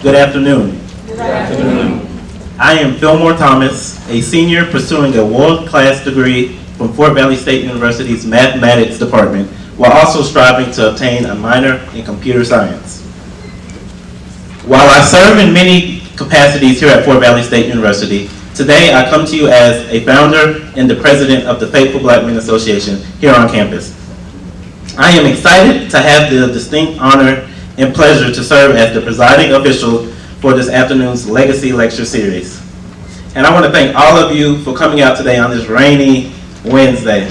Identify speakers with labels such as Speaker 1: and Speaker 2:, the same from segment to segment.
Speaker 1: Good afternoon.
Speaker 2: Good afternoon.
Speaker 1: I am Fillmore Thomas, a senior pursuing a world-class degree from Fort Valley State University's Mathematics Department, while also striving to obtain a minor in computer science. While I serve in many capacities here at Fort Valley State University, today I come to you as a founder and the president of the Faithful Black Men Association here on campus. I am excited to have the distinct honor and pleasure to serve as the presiding official for this afternoon's Legacy Lecture Series. And I want to thank all of you for coming out today on this rainy Wednesday.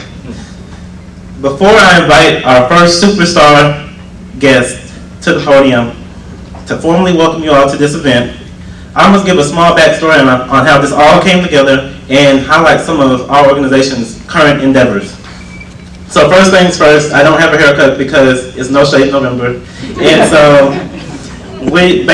Speaker 1: Before I invite our first superstar guest to the podium to formally welcome you all to this event, I must give a small backstory on how this all came together and highlight some of our organization's current endeavors. So first things first, I don't have a haircut because it's No Shave November. And so we're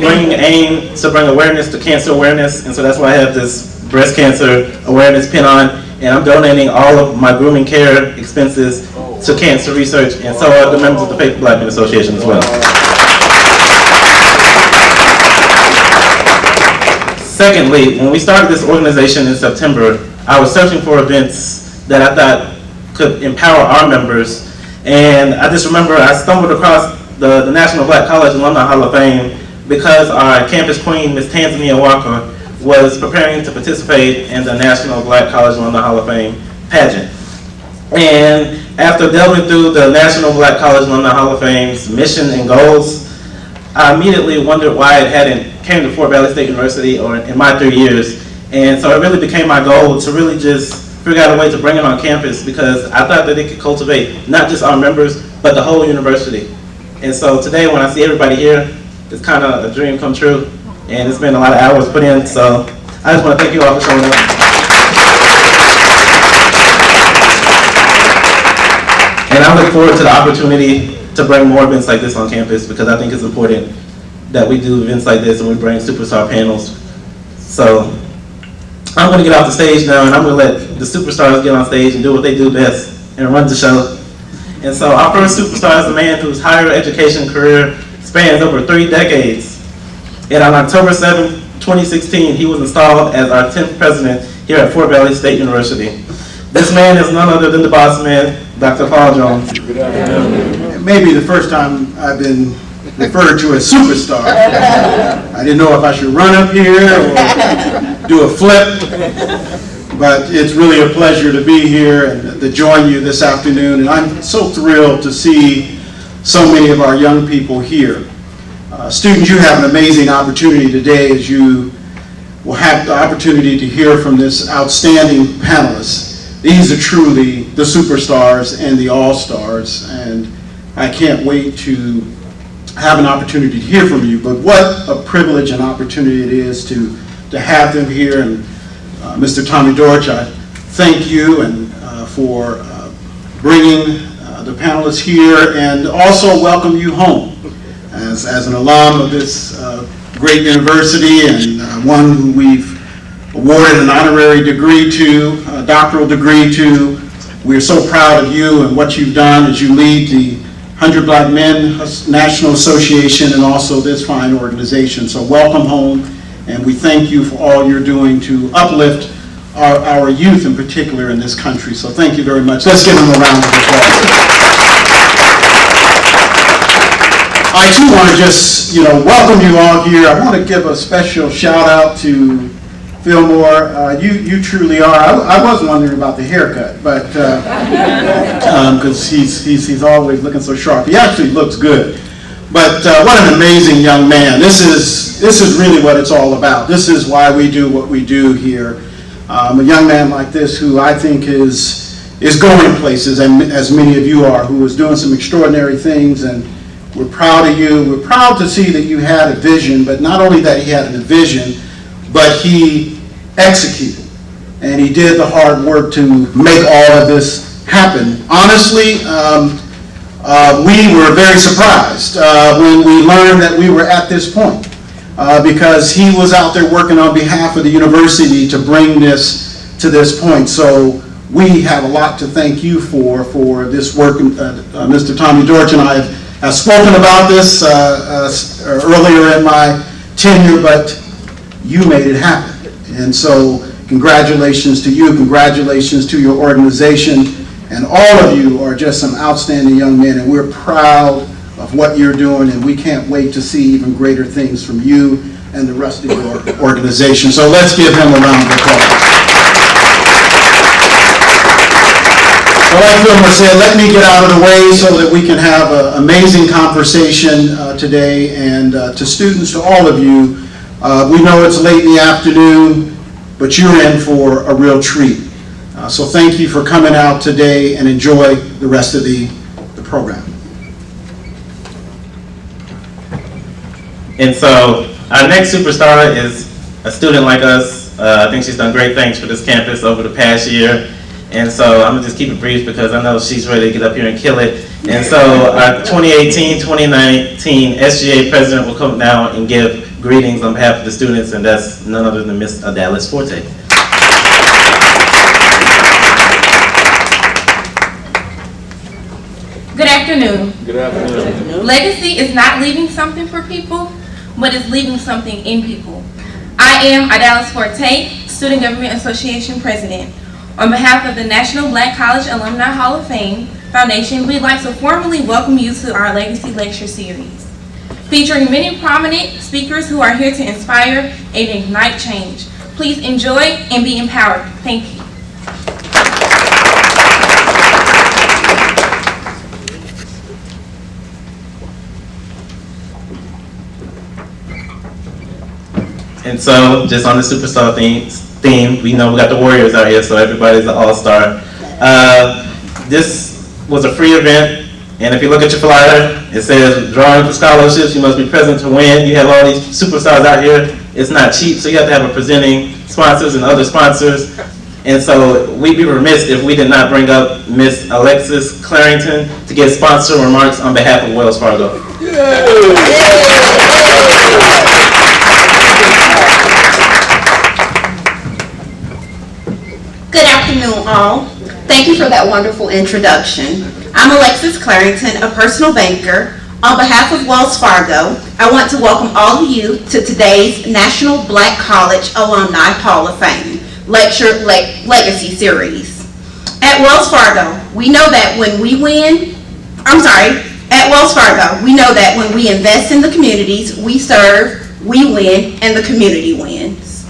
Speaker 1: bringing AIM to bring awareness to cancer awareness. And so that's why I have this breast cancer awareness pin on. And I'm donating all of my grooming care expenses to cancer research. And so are the members of the Faithful Black Men Association as well. Secondly, when we started this organization in September, I was searching for events that I thought could empower our members. And I just remember I stumbled across the National Black College Alumni Hall of Fame because our campus queen, Ms. Tanzania Walker, was preparing to participate in the National Black College Alumni Hall of Fame pageant. And after delving through the National Black College Alumni Hall of Fame's mission and goals, I immediately wondered why it hadn't came to Fort Valley State University or in my 3 years. And so it really became my goal to really just figure out a way to bring it on campus, because I thought that it could cultivate not just our members, but the whole university. And so today when I see everybody here, it's kind of a dream come true. And it's been a lot of hours put in, so I just want to thank you all for showing up. And I look forward to the opportunity to bring more events like this on campus, because I think it's important that we do events like this and we bring superstar panels. So I'm going to get off the stage now, and I'm going to let the superstars get on stage and do what they do best and run the show. And so our first superstar is a man whose higher education career spans over 3 decades. And on October 7, 2016, he was installed as our 10th president here at Fort Valley State University. This man is none other than the boss man, Dr. Paul Jones.
Speaker 3: Good afternoon. It may be the first time I've been referred to as superstar. I didn't know if I should run up here or do a flip, but it's really a pleasure to be here and to join you this afternoon. And I'm so thrilled to see so many of our young people here. Students, you have an amazing opportunity today, as you will have the opportunity to hear from this outstanding panelists. These are truly the superstars and the all-stars, and I can't wait to have an opportunity to hear from you. But what a privilege and opportunity it is to have them here. And Mr. Tommy Dortch, I thank you and for bringing the panelists here, and also welcome you home as an alum of this great university, and one who we've awarded an honorary degree to, a doctoral degree to. We're so proud of you and what you've done as you lead the 100 Black Men National Association and also this fine organization. So welcome home, and we thank you for all you're doing to uplift our youth in particular in this country. So thank you very much. Let's give them a round of applause. I too want to just, welcome you all here. I want to give a special shout out to Fillmore. You truly are. I was wondering about the haircut, but because he's always looking so sharp. He actually looks good. But what an amazing young man. This is really what it's all about. This is why we do what we do here. A young man like this, who I think is going places, and as many of you are, who is doing some extraordinary things, and we're proud of you. We're proud to see that you had a vision, but not only that he had a vision, but he executed, and he did the hard work to make all of this happen. Honestly, we were very surprised when we learned that we were at this point, because he was out there working on behalf of the university to bring this to this point. So we have a lot to thank you for this work. Mr. Tommy Dortch and I have spoken about this earlier in my tenure, but you made it happen. And so congratulations to you, congratulations to your organization, and all of you are just some outstanding young men, and we're proud of what you're doing, and we can't wait to see even greater things from you and the rest of your organization. So let's give him a round of applause. So like Wilmer said, let me get out of the way so that we can have an amazing conversation today. And to students, to all of you, we know it's late in the afternoon, but you're in for a real treat. So thank you for coming out today, and enjoy the rest of the program.
Speaker 1: And so our next superstar is a student like us. I think she's done great things for this campus over the past year. And so I'm gonna just keep it brief because I know she's ready to get up here and kill it. And so our 2018-2019 SGA president will come now and give greetings on behalf of the students, and that's none other than Miss Alexis Forte.
Speaker 2: Good afternoon.
Speaker 4: Good afternoon.
Speaker 2: Legacy is not leaving something for people, but it's leaving something in people. I am Alexis Forte, Student Government Association President. On behalf of the National Black College Alumni Hall of Fame Foundation, we'd like to formally welcome you to our Legacy Lecture Series, featuring many prominent speakers who are here to inspire and ignite change. Please enjoy and be empowered. Thank you.
Speaker 1: And so, just on the superstar theme, we know we got the Warriors out here, so everybody's an all-star. This was a free event, and if you look at your flyer, it says drawing for scholarships, you must be present to win. You have all these superstars out here. It's not cheap, so you have to have a presenting sponsors and other sponsors. And so we'd be remiss if we did not bring up Miss Alexis Clarington to give sponsor remarks on behalf of Wells Fargo.
Speaker 5: Good afternoon, all. Thank you for that wonderful introduction. I'm Alexis Clarington, a personal banker. On behalf of Wells Fargo, I want to welcome all of you to today's National Black College Alumni Hall of Fame Lecture Legacy Series. At Wells Fargo, we know that when we know that when we invest in the communities we serve, we win, and the community wins.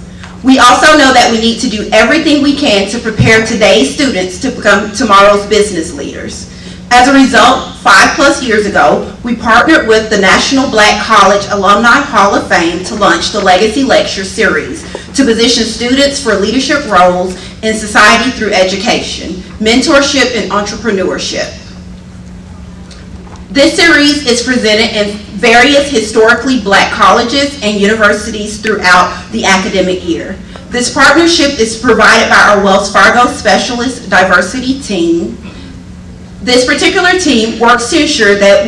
Speaker 5: We also know that we need to do everything we can to prepare today's students to become tomorrow's business leaders. As a result, 5+ years ago, we partnered with the National Black College Alumni Hall of Fame to launch the Legacy Lecture Series to position students for leadership roles in society through education, mentorship, and entrepreneurship. This series is presented in various historically black colleges and universities throughout the academic year. This partnership is provided by our Wells Fargo Specialist Diversity Team. This particular team works to ensure that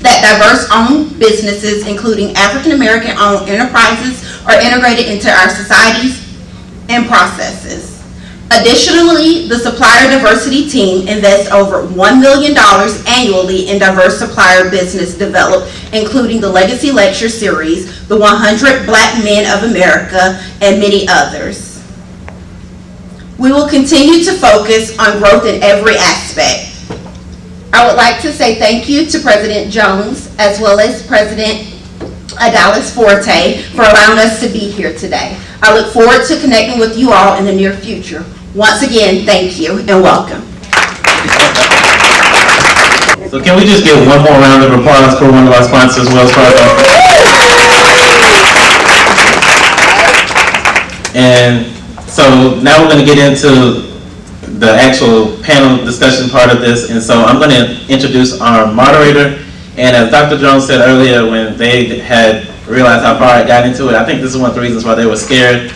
Speaker 5: diverse-owned businesses, including African-American-owned enterprises, are integrated into our societies and processes. Additionally, the supplier diversity team invests over $1 million annually in diverse supplier business development, including the Legacy Lecture Series, the 100 Black Men of America, and many others. We will continue to focus on growth in every aspect. I would like to say thank you to President Jones as well as President Alexis Forte for allowing us to be here today. I look forward to connecting with you all in the near future. Once again, thank you and welcome.
Speaker 1: So can we just give one more round of applause for one of our sponsors, Wells Fargo? And so now we're going to get into the actual panel discussion part of this. And so I'm going to introduce our moderator. And as Dr. Jones said earlier, when they had realized how far I got into it, I think this is one of the reasons why they were scared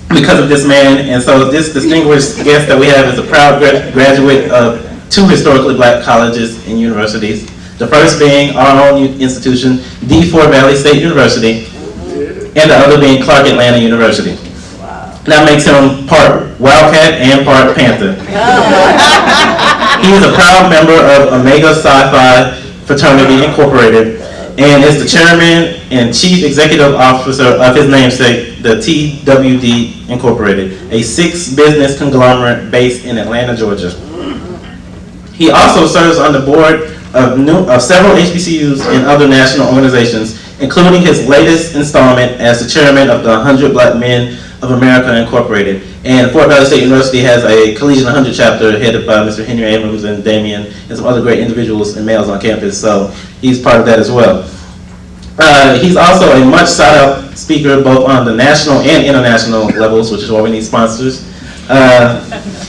Speaker 1: because of this man. And so this distinguished guest that we have is a proud graduate of 2 historically black colleges and universities. The first being our own institution, the Fort Valley State University, and the other being Clark Atlanta University. That makes him part Wildcat and part Panther. He is a proud member of Omega Psi Phi Fraternity Incorporated and is the chairman and chief executive officer of his namesake, the TWD Incorporated, a 6-business conglomerate based in Atlanta, Georgia. He also serves on the board of several HBCUs and other national organizations, including his latest installment as the chairman of the 100 Black Men of America Incorporated. And Fort Valley State University has a Collegian 100 chapter headed by Mr. Henry Abrams and Damien and some other great individuals and males on campus, so he's part of that as well. He's also a much sought out speaker both on the national and international levels, which is why we need sponsors.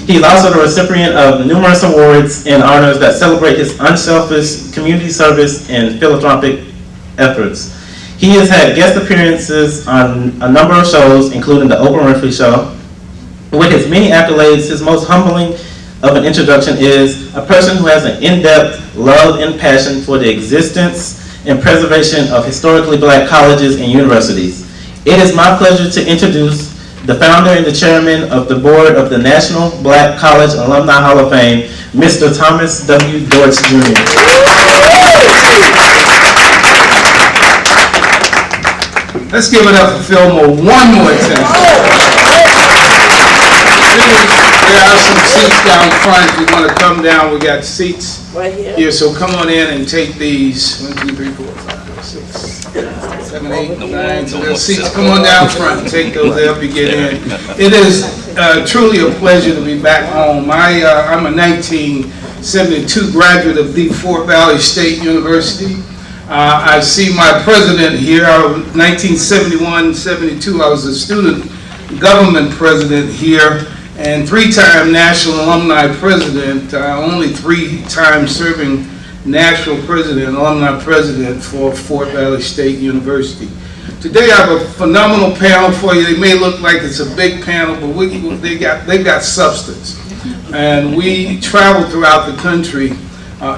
Speaker 1: He's also the recipient of numerous awards and honors that celebrate his unselfish community service and philanthropic efforts. He has had guest appearances on a number of shows, including the Oprah Winfrey Show. With his many accolades, his most humbling of an introduction is a person who has an in-depth love and passion for the existence and preservation of historically Black colleges and universities. It is my pleasure to introduce the founder and the chairman of the board of the National Black College Alumni Hall of Fame, Mr. Thomas W. Dortch, Jr.
Speaker 4: Let's give it up for Fillmore one more time. There are some seats down front. If you want to come down, we got seats here, so come on in and take these. 1, 2, 3, 4, 5, 6, 7, 8, 9. So there's seats. Come on down front and take those. They'll be getting in. It is truly a pleasure to be back home. I'm a 1972 graduate of the Fort Valley State University. I see my president here. 1971-72, I was a student government president here, and 3-time national alumni president, only 3-time serving national president, alumni president for Fort Valley State University. Today I have a phenomenal panel for you. They may look like it's a big panel, but they've got substance. And we travel throughout the country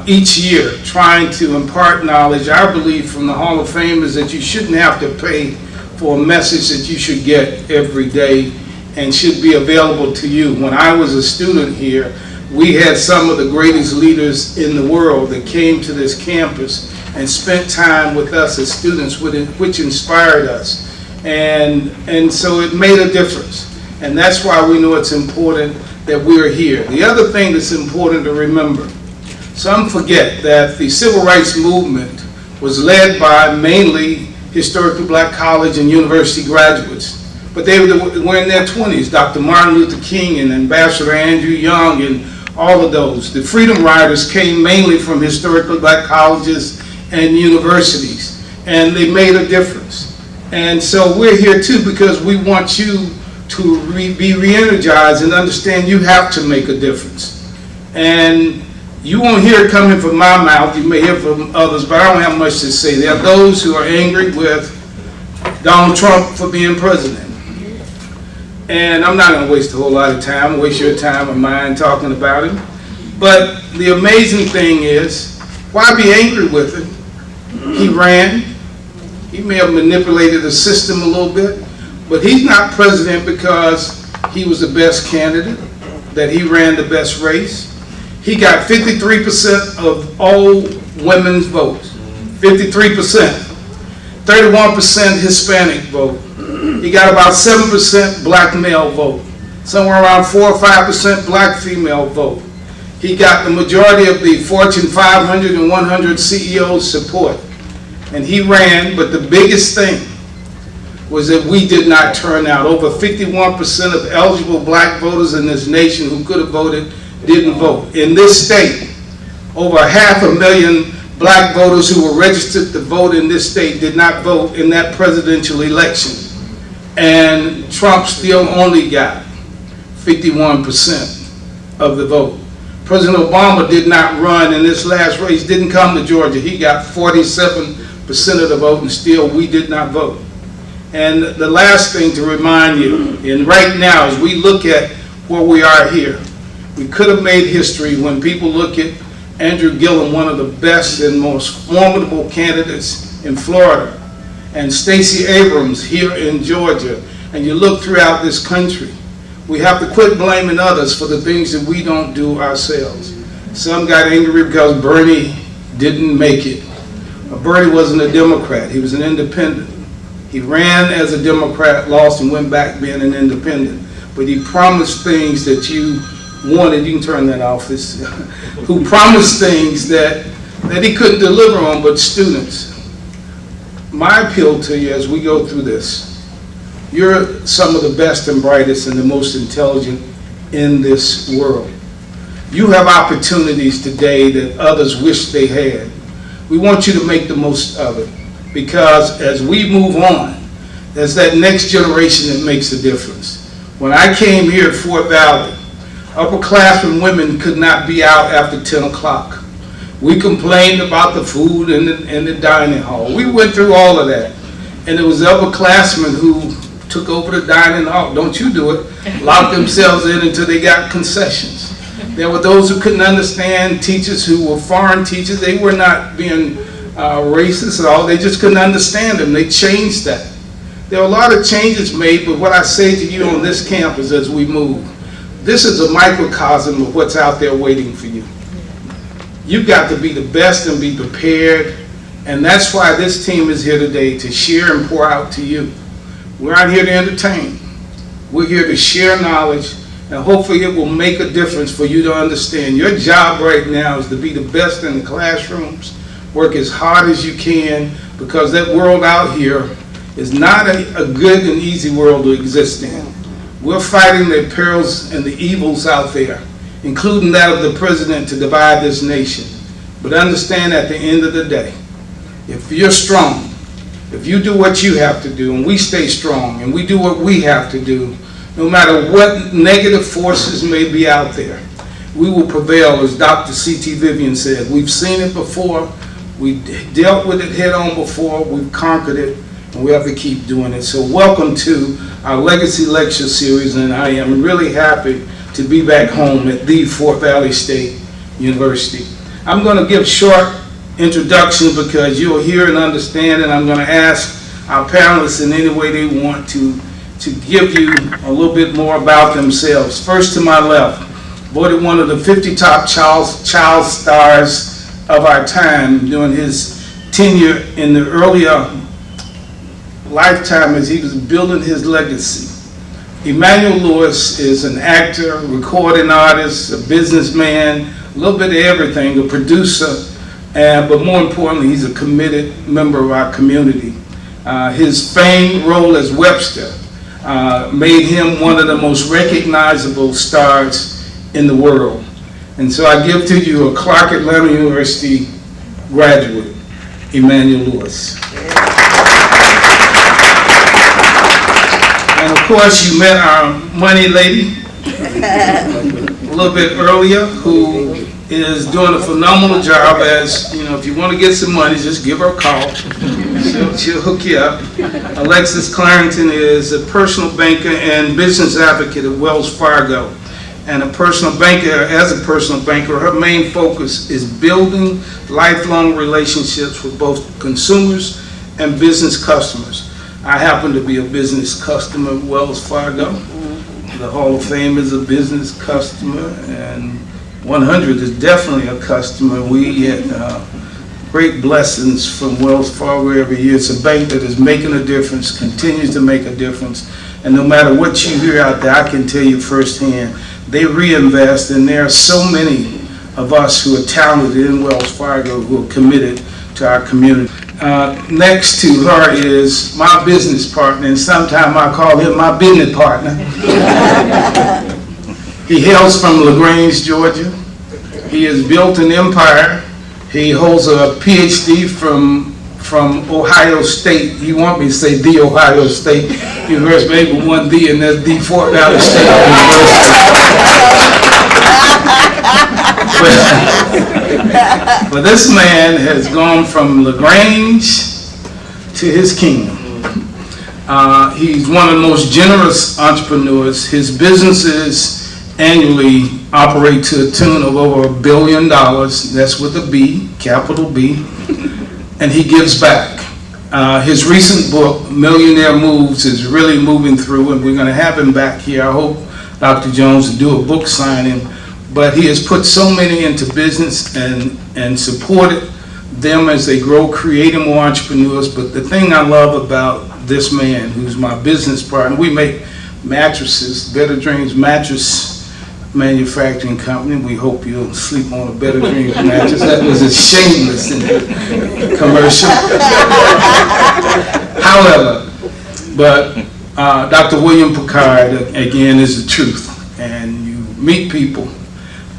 Speaker 4: each year trying to impart knowledge. Our belief from the Hall of Fame is that you shouldn't have to pay for a message that you should get every day and should be available to you. When I was a student here, we had some of the greatest leaders in the world that came to this campus and spent time with us as students, which inspired us. And so it made a difference. And that's why we know it's important that we're here. The other thing that's important to remember, some forget that the civil rights movement was led by mainly historically Black college and university graduates. But they were in their 20s, Dr. Martin Luther King and Ambassador Andrew Young and all of those. The Freedom Riders came mainly from historically Black colleges and universities, and they made a difference. And so we're here too because we want you to be re-energized and understand you have to make a difference. And you won't hear it coming from my mouth, you may hear from others, but I don't have much to say. There are those who are angry with Donald Trump for being president. And I'm not going to waste a whole lot of time, waste your time or mine talking about him. But the amazing thing is, why be angry with him? He ran. He may have manipulated the system a little bit, but he's not president because he was the best candidate, that he ran the best race. He got 53% of all women's votes, 53%, 31% Hispanic vote. He got about 7% Black male vote, somewhere around 4 or 5% Black female vote. He got the majority of the Fortune 500 and 100 CEOs support. And he ran, but the biggest thing was that we did not turn out. Over 51% of eligible Black voters in this nation who could have voted didn't vote. In this state, over 500,000 Black voters who were registered to vote in this state did not vote in that presidential election. And Trump still only got 51% of the vote. President Obama did not run in this last race, didn't come to Georgia. He got 47% of the vote, and still we did not vote. And the last thing to remind you, and right now as we look at where we are here, we could have made history when people look at Andrew Gillum, one of the best and most formidable candidates in Florida, and Stacey Abrams here in Georgia, and you look throughout this country. We have to quit blaming others for the things that we don't do ourselves. Some got angry because Bernie didn't make it. Bertie wasn't a Democrat, he was an independent. He ran as a Democrat, lost, and went back being an independent. But he promised things that you wanted, you can turn that off, who promised things that he couldn't deliver on, but students. My appeal to you as we go through this, you're some of the best and brightest and the most intelligent in this world. You have opportunities today that others wish they had. We want you to make the most of it, because as we move on, there's that next generation that makes a difference. When I came here at Fort Valley, upperclassmen women could not be out after 10 o'clock. We complained about the food in the dining hall. We went through all of that. And it was upperclassmen who took over the dining hall. Don't you do it. Locked themselves in until they got concessions. There were those who couldn't understand, teachers who were foreign teachers. They were not being racist at all. They just couldn't understand them. They changed that. There are a lot of changes made, but what I say to you on this campus as we move, this is a microcosm of what's out there waiting for you. You've got to be the best and be prepared, and that's why this team is here today, to share and pour out to you. We're not here to entertain. We're here to share knowledge, and hopefully it will make a difference for you to understand. Your job right now is to be the best in the classrooms, work as hard as you can, because that world out here is not a good and easy world to exist in. We're fighting the perils and the evils out there, including that of the president, to divide this nation. But understand, at the end of the day, if you're strong, if you do what you have to do, and we stay strong, and we do what we have to do, no matter what negative forces may be out there, we will prevail, as Dr. C.T. Vivian said. We've seen it before, we dealt with it head on before, we've conquered it, and we have to keep doing it. So welcome to our Legacy Lecture Series, and I am really happy to be back home at the Fort Valley State University. I'm going to give short introductions because you'll hear and understand, and I'm going to ask our panelists in any way they want to give you a little bit more about themselves. First, to my left, voted one of the 50 top child stars of our time during his tenure in the earlier lifetime as he was building his legacy. Emmanuel Lewis is an actor, recording artist, a businessman, a little bit of everything, a producer, but more importantly, he's a committed member of our community. His famed role as Webster made him one of the most recognizable stars in the world. And so I give to you a Clark Atlanta University graduate, Emmanuel Lewis. And of course, you met our money lady a little bit earlier, who is doing a phenomenal job. As you know, if you want to get some money, just give her a call. She'll hook you up. Alexis Clarington is a personal banker and business advocate at Wells Fargo. And as a personal banker, her main focus is building lifelong relationships with both consumers and business customers. I happen to be a business customer at Wells Fargo. The Hall of Fame is a business customer, and 100 is definitely a customer. We get great blessings from Wells Fargo every year. It's a bank that is making a difference, continues to make a difference, and no matter what you hear out there, I can tell you firsthand, they reinvest, and there are so many of us who are talented in Wells Fargo who are committed to our community. Next to her is my business partner, and sometimes I call him my business partner. He hails from LaGrange, Georgia. He has built an empire. He holds a PhD from Ohio State. You want me to say the Ohio State University, maybe one D, and that's the Fort Valley State University. But this man has gone from LaGrange to his kingdom. He's one of the most generous entrepreneurs. His businesses annually operate to a tune of over $1 billion. That's with a B, capital B. And he gives back. His recent book, Millionaire Moves, is really moving through, and we're going to have him back here. I hope Dr. Jones to do a book signing. But he has put so many into business and supported them as they grow, creating more entrepreneurs. But the thing I love about this man, who's my business partner, we make mattresses, Better Dreams Mattress Manufacturing Company. We hope you'll sleep on a Better Dreams mattress. That was a shameless commercial. However, but Dr. William Pickard, again, is the truth. And you meet people,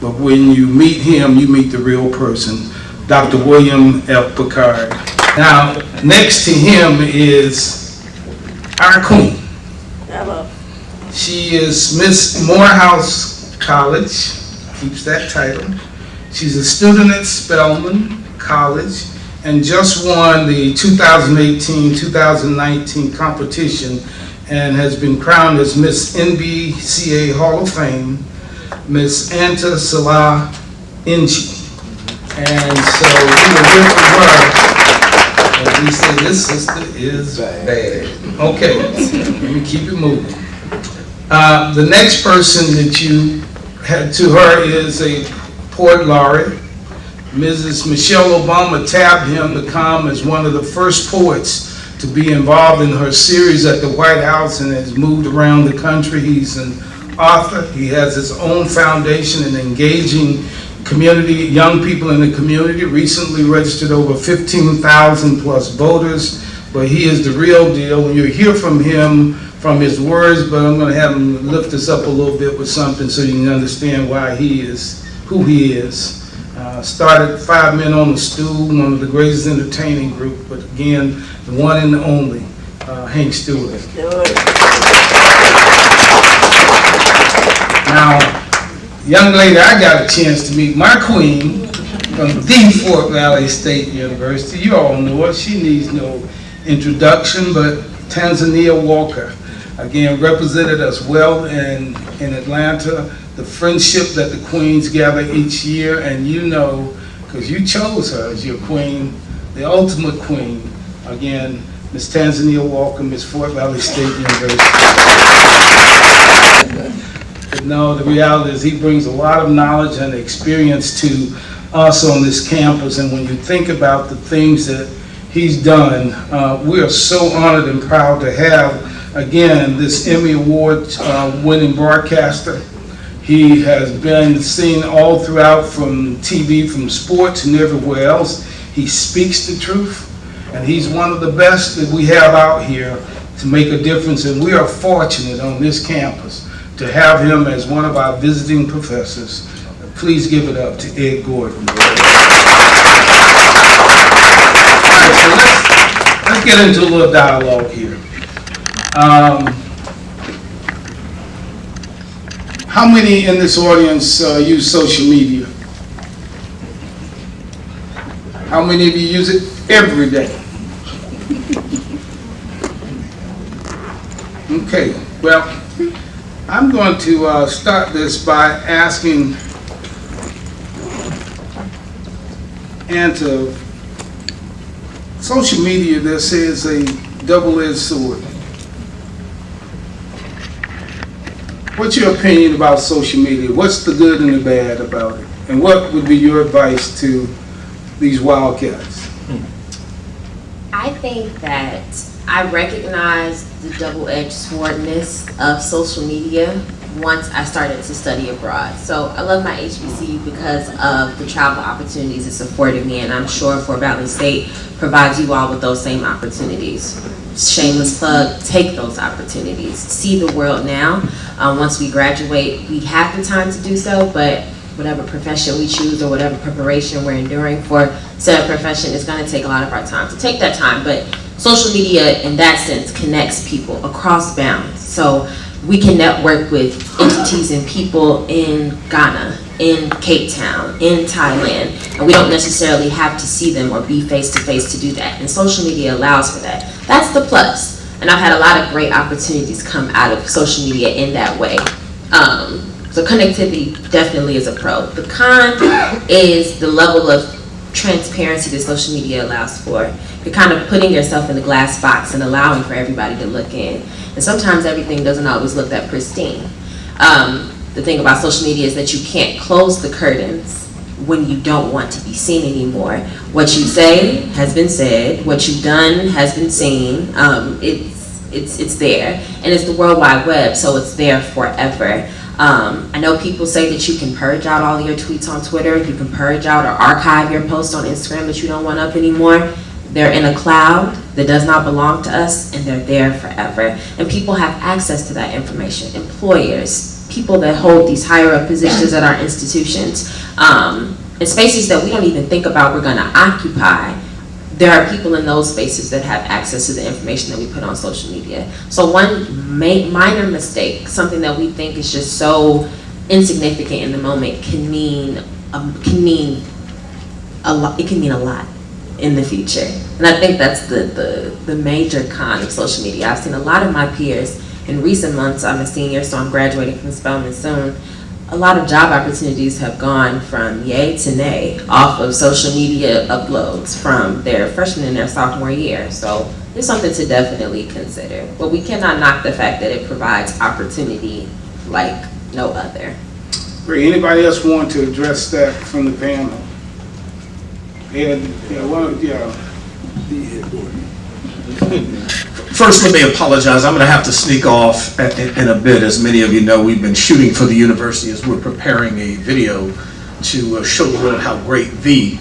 Speaker 4: but when you meet him, you meet the real person, Dr. William F. Pickard. Now, next to him is our queen.
Speaker 6: Hello.
Speaker 4: She is Miss Morehouse College, keeps that title. She's a student at Spelman College and just won the 2018-2019 competition and has been crowned as Miss NBCA Hall of Fame, Miss Anta Njie. And so we were here for her, and we said, this sister is bad. Okay, let me keep it moving. The next person that you had to her is a poet laureate. Mrs. Michelle Obama tabbed him to come as one of the first poets to be involved in her series at the White House and has moved around the country. He's an author. He has his own foundation in engaging community, young people in the community. Recently registered over 15,000 plus voters, but he is the real deal. When you hear from him, from his words, but I'm going to have him lift us up a little bit with something so you can understand why he is who he is. Started 5 Men on the Stool, one of the greatest entertaining group, but again, the one and the only, Hank Stewart. Now, young lady, I got a chance to meet my queen from the Fort Valley State University. You all know her. She needs no introduction, but Tanzania Walker, again, represented us well in Atlanta. The friendship that the queens gather each year, and you know, because you chose her as your queen, the ultimate queen. Again, Miss Tanzania Walker, Miss Fort Valley State University. But no, the reality is he brings a lot of knowledge and experience to us on this campus, and when you think about the things that he's done, we are so honored and proud to have, again, this Emmy Award winning broadcaster. He has been seen all throughout from TV, from sports and everywhere else. He speaks the truth, and he's one of the best that we have out here to make a difference, and we are fortunate on this campus to have him as one of our visiting professors. Please give it up to Ed Gordon. All right, so let's get into a little dialogue here. How many in this audience use social media? How many of you use it every day? Okay, well, I'm going to start this by asking Anta, social media, they say, is a double-edged sword. What's your opinion about social media? What's the good and the bad about it? And what would be your advice to these wildcats?
Speaker 6: I think that I recognize the double-edged swordness of social media once I started to study abroad. So I love my HBCU because of the travel opportunities it's afforded me, and I'm sure Fort Valley State provides you all with those same opportunities. Shameless plug, take those opportunities. See the world now. Once we graduate, we have the time to do so, but whatever profession we choose or whatever preparation we're enduring for said profession is going to take a lot of our time. So take that time, but social media in that sense connects people across bounds. So we can network with entities and people in Ghana, in Cape Town, in Thailand, and we don't necessarily have to see them or be face-to-face to do that. And social media allows for that. That's the plus. And I've had a lot of great opportunities come out of social media in that way. So connectivity definitely is a pro. The con is the level of transparency that social media allows for. You're kind of putting yourself in the glass box and allowing for everybody to look in. And sometimes everything doesn't always look that pristine. The thing about social media is that you can't close the curtains when you don't want to be seen anymore. What you say has been said, what you've done has been seen. It's there, and it's the World Wide Web, so it's there forever. I know people say that you can purge out all your tweets on Twitter, you can purge out or archive your posts on Instagram that you don't want up anymore. They're in a cloud that does not belong to us, and they're there forever. And people have access to that information. Employers, people that hold these higher up positions at our institutions, in spaces that we don't even think about we're gonna occupy. There are people in those spaces that have access to the information that we put on social media. So one minor mistake, something that we think is just so insignificant in the moment, can mean a lot. It can mean a lot in the future. And I think that's the major con of social media. I've seen a lot of my peers in recent months. I'm a senior, so I'm graduating from Spelman soon. A lot of job opportunities have gone from yay to nay off of social media uploads from their freshman and their sophomore year. So there's something to definitely consider. But we cannot knock the fact that it provides opportunity like no other.
Speaker 4: Great. Anybody else want to address that from the panel?
Speaker 7: First, let me apologize. I'm going to have to sneak off in a bit. As many of you know, we've been shooting for the university as we're preparing a video to show the world how great the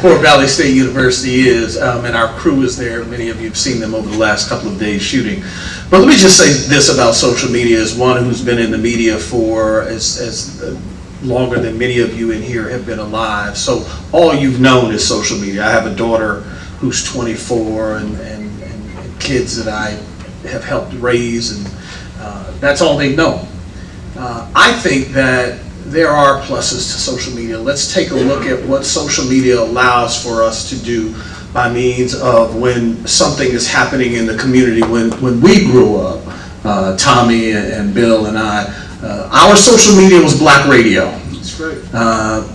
Speaker 7: Fort Valley State University is, and our crew is there. Many of you have seen them over the last couple of days shooting. But let me just say this about social media as one who's been in the media for as longer than many of you in here have been alive. So all you've known is social media. I have a daughter who's 24 and kids that I have helped raise, and that's all they've known. I think that there are pluses to social media. Let's take a look at what social media allows for us to do by means of when something is happening in the community. When we grew up, Tommy and Bill and I, our social media was black radio.
Speaker 4: That's right.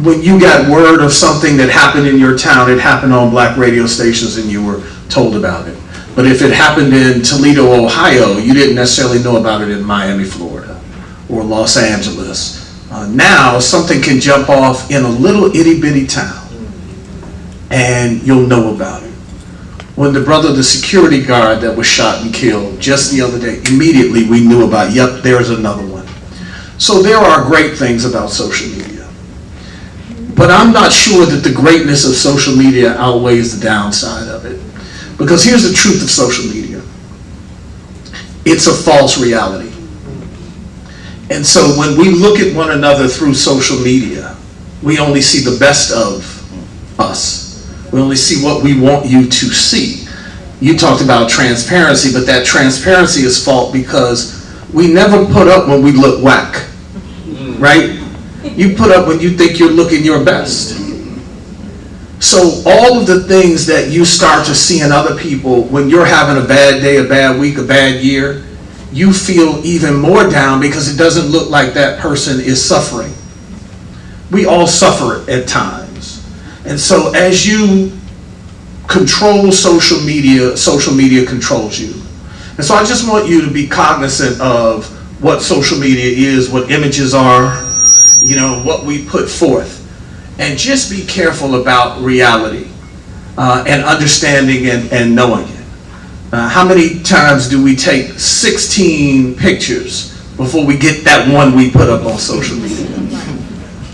Speaker 7: When you got word of something that happened in your town, it happened on black radio stations and you were told about it. But if it happened in Toledo, Ohio, you didn't necessarily know about it in Miami, Florida, or Los Angeles. Now, something can jump off in a little itty bitty town and you'll know about it. When the brother of the security guard that was shot and killed just the other day, immediately we knew about, yep, there's another one. So there are great things about social media. But I'm not sure that the greatness of social media outweighs the downside of it. Because here's the truth of social media. It's a false reality. And so when we look at one another through social media, we only see the best of us. We only see what we want you to see. You talked about transparency, but that transparency is false because we never put up when we look whack, right? You put up when you think you're looking your best. So all of the things that you start to see in other people when you're having a bad day, a bad week, a bad year, you feel even more down because it doesn't look like that person is suffering. We all suffer at times. And so as you control social media controls you. And so I just want you to be cognizant of what social media is, what images are, you know, what we put forth. And just be careful about reality and understanding and knowing it. How many times do we take 16 pictures before we get that one we put up on social media?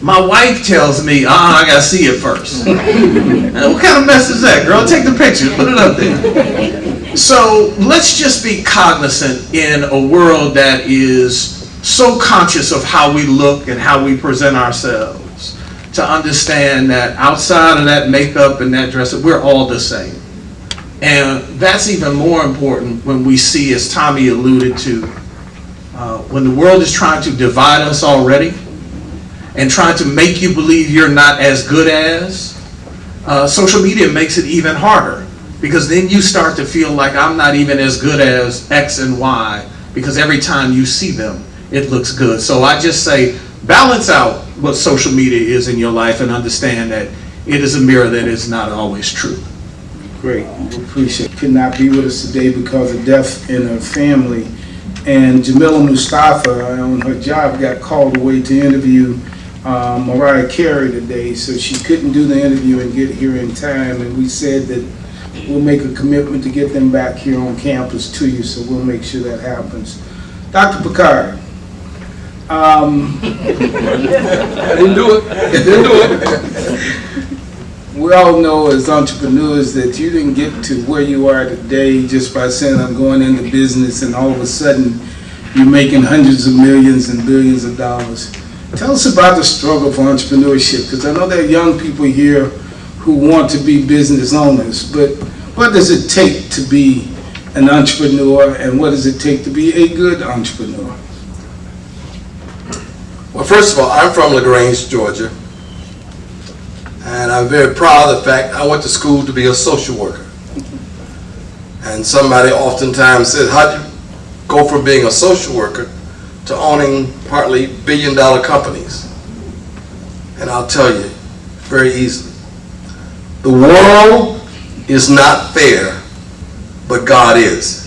Speaker 7: My wife tells me, I gotta see it first. What kind of mess is that, girl? Take the picture, put it up there. So let's just be cognizant in a world that is so conscious of how we look and how we present ourselves, to understand that outside of that makeup and that dress, we're all the same. And that's even more important when we see, as Tommy alluded to, when the world is trying to divide us already and trying to make you believe you're not as good as, social media makes it even harder, because then you start to feel like I'm not even as good as X and Y, because every time you see them, it looks good. So I just say, balance out what social media is in your life and understand that it is a mirror that is not always true.
Speaker 4: Great, we appreciate it. Could not be with us today because of death in her family. And Jamila Mustafa on her job got called away to interview Mariah Carey today, so she couldn't do the interview and get here in time, and we said that we'll make a commitment to get them back here on campus to you, so we'll make sure that happens. Dr. Pickard. I didn't do it. We all know as entrepreneurs that you didn't get to where you are today just by saying I'm going into business and all of a sudden you're making hundreds of millions and billions of dollars. Tell us about the struggle for entrepreneurship, because I know there are young people here who want to be business owners, but what does it take to be an entrepreneur, and what does it take to be a good entrepreneur?
Speaker 8: Well, first of all, I'm from LaGrange, Georgia, and I'm very proud of the fact I went to school to be a social worker. And somebody oftentimes says, how'd you go from being a social worker to owning partly billion-dollar companies? And I'll tell you very easily. The world is not fair, but God is.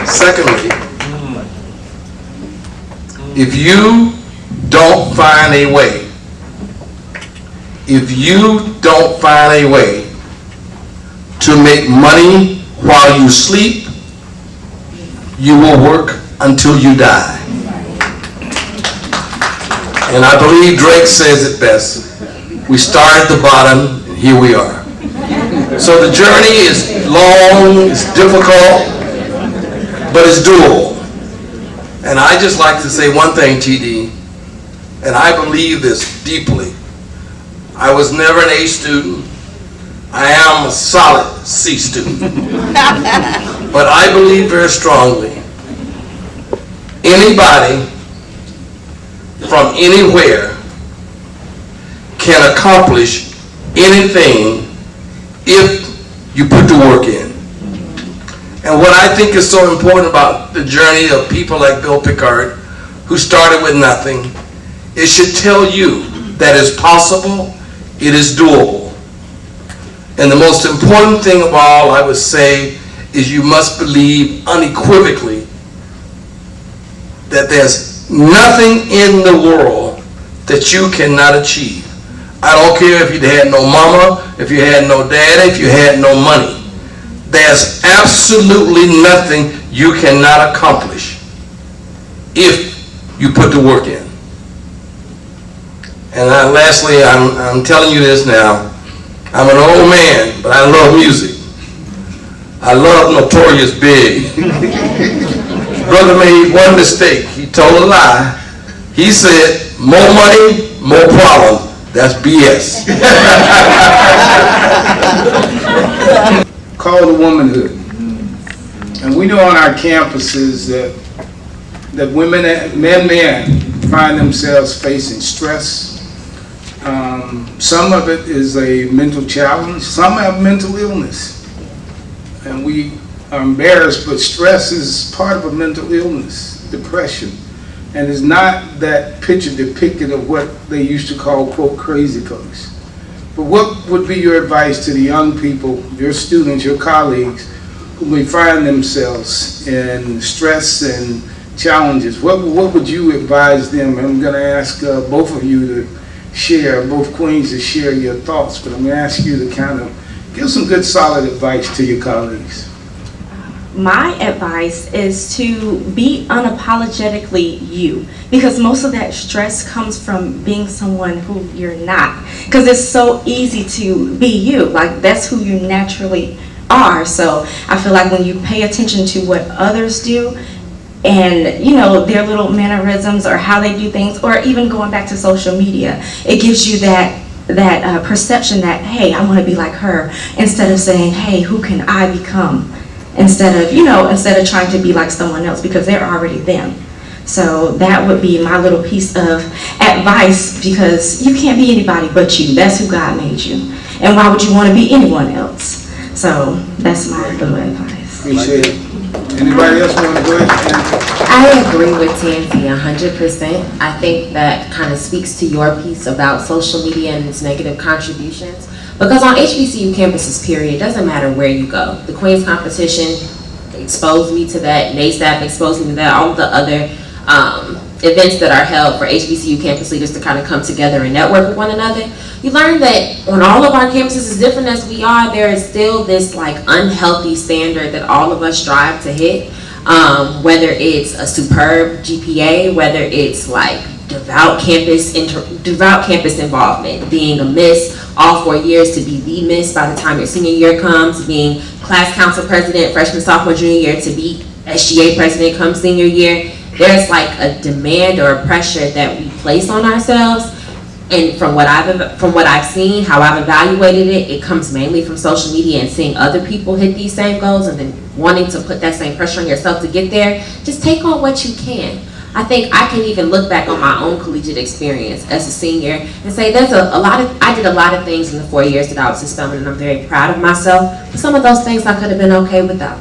Speaker 8: Secondly, if you don't find a way, to make money while you sleep, you will work until you die. And I believe Drake says it best. We start at the bottom, and here we are. So the journey is long, it's difficult, but it's doable. And I just like to say one thing, TD, and I believe this deeply. I was never an A student. I am a solid C student. But I believe very strongly, anybody from anywhere can accomplish anything if you put the work in. And what I think is so important about the journey of people like Bill Pickard, who started with nothing, it should tell you that it's possible, it is doable. And the most important thing of all, I would say, is you must believe unequivocally that there's nothing in the world that you cannot achieve. I don't care if you had no mama, if you had no daddy, if you had no money. There's absolutely nothing you cannot accomplish if you put the work in. And lastly, I'm telling you this now. I'm an old man, but I love music. I love Notorious Big. Brother made one mistake. He told a lie. He said, more money, more problem. That's BS.
Speaker 4: Call to womanhood. And we know on our campuses that women and men find themselves facing stress. Some of it is a mental challenge. Some have mental illness. And we are embarrassed, but stress is part of a mental illness, depression. And it's not that picture depicted of what they used to call, quote, crazy folks. But what would be your advice to the young people, your students, your colleagues, who may find themselves in stress and challenges? What would you advise them? I'm going to ask both of you to share, both queens to share your thoughts, but I'm going to ask you to kind of give some good solid advice to your colleagues.
Speaker 9: My advice is to be unapologetically you, because most of that stress comes from being someone who you're not, because it's so easy to be you, like that's who you naturally are. So I feel like when you pay attention to what others do and you know their little mannerisms or how they do things, or even going back to social media, it gives you that perception that, hey, I want to be like her, instead of saying, hey, who can I become? Instead of trying to be like someone else, because they're already them. So that would be my little piece of advice, because you can't be anybody but you. That's who God made you. And why would you want to be anyone else? So that's my little advice.
Speaker 4: Appreciate it. Anybody else want to go ahead?
Speaker 6: I agree with Tansy 100%. I think that kind of speaks to your piece about social media and its negative contributions. Because on HBCU campuses, period, it doesn't matter where you go. The Queen's competition, exposed me to that. NASAP exposed me to that. All of the other events that are held for HBCU campus leaders to kind of come together and network with one another. You learn that on all of our campuses, as different as we are, there is still this like unhealthy standard that all of us strive to hit. Whether it's a superb GPA, whether it's like devout campus involvement, being a miss all 4 years to be the miss by the time your senior year comes, being class council president freshman, sophomore, junior year, to be SGA president come senior year. There's like a demand or a pressure that we place on ourselves. And from what I've seen, how I've evaluated it, it comes mainly from social media and seeing other people hit these same goals and then wanting to put that same pressure on yourself to get there. Just take on what you can. I think I can even look back on my own collegiate experience as a senior and say I did a lot of things in the 4 years that I was suspended, and I'm very proud of myself. But some of those things I could have been okay without.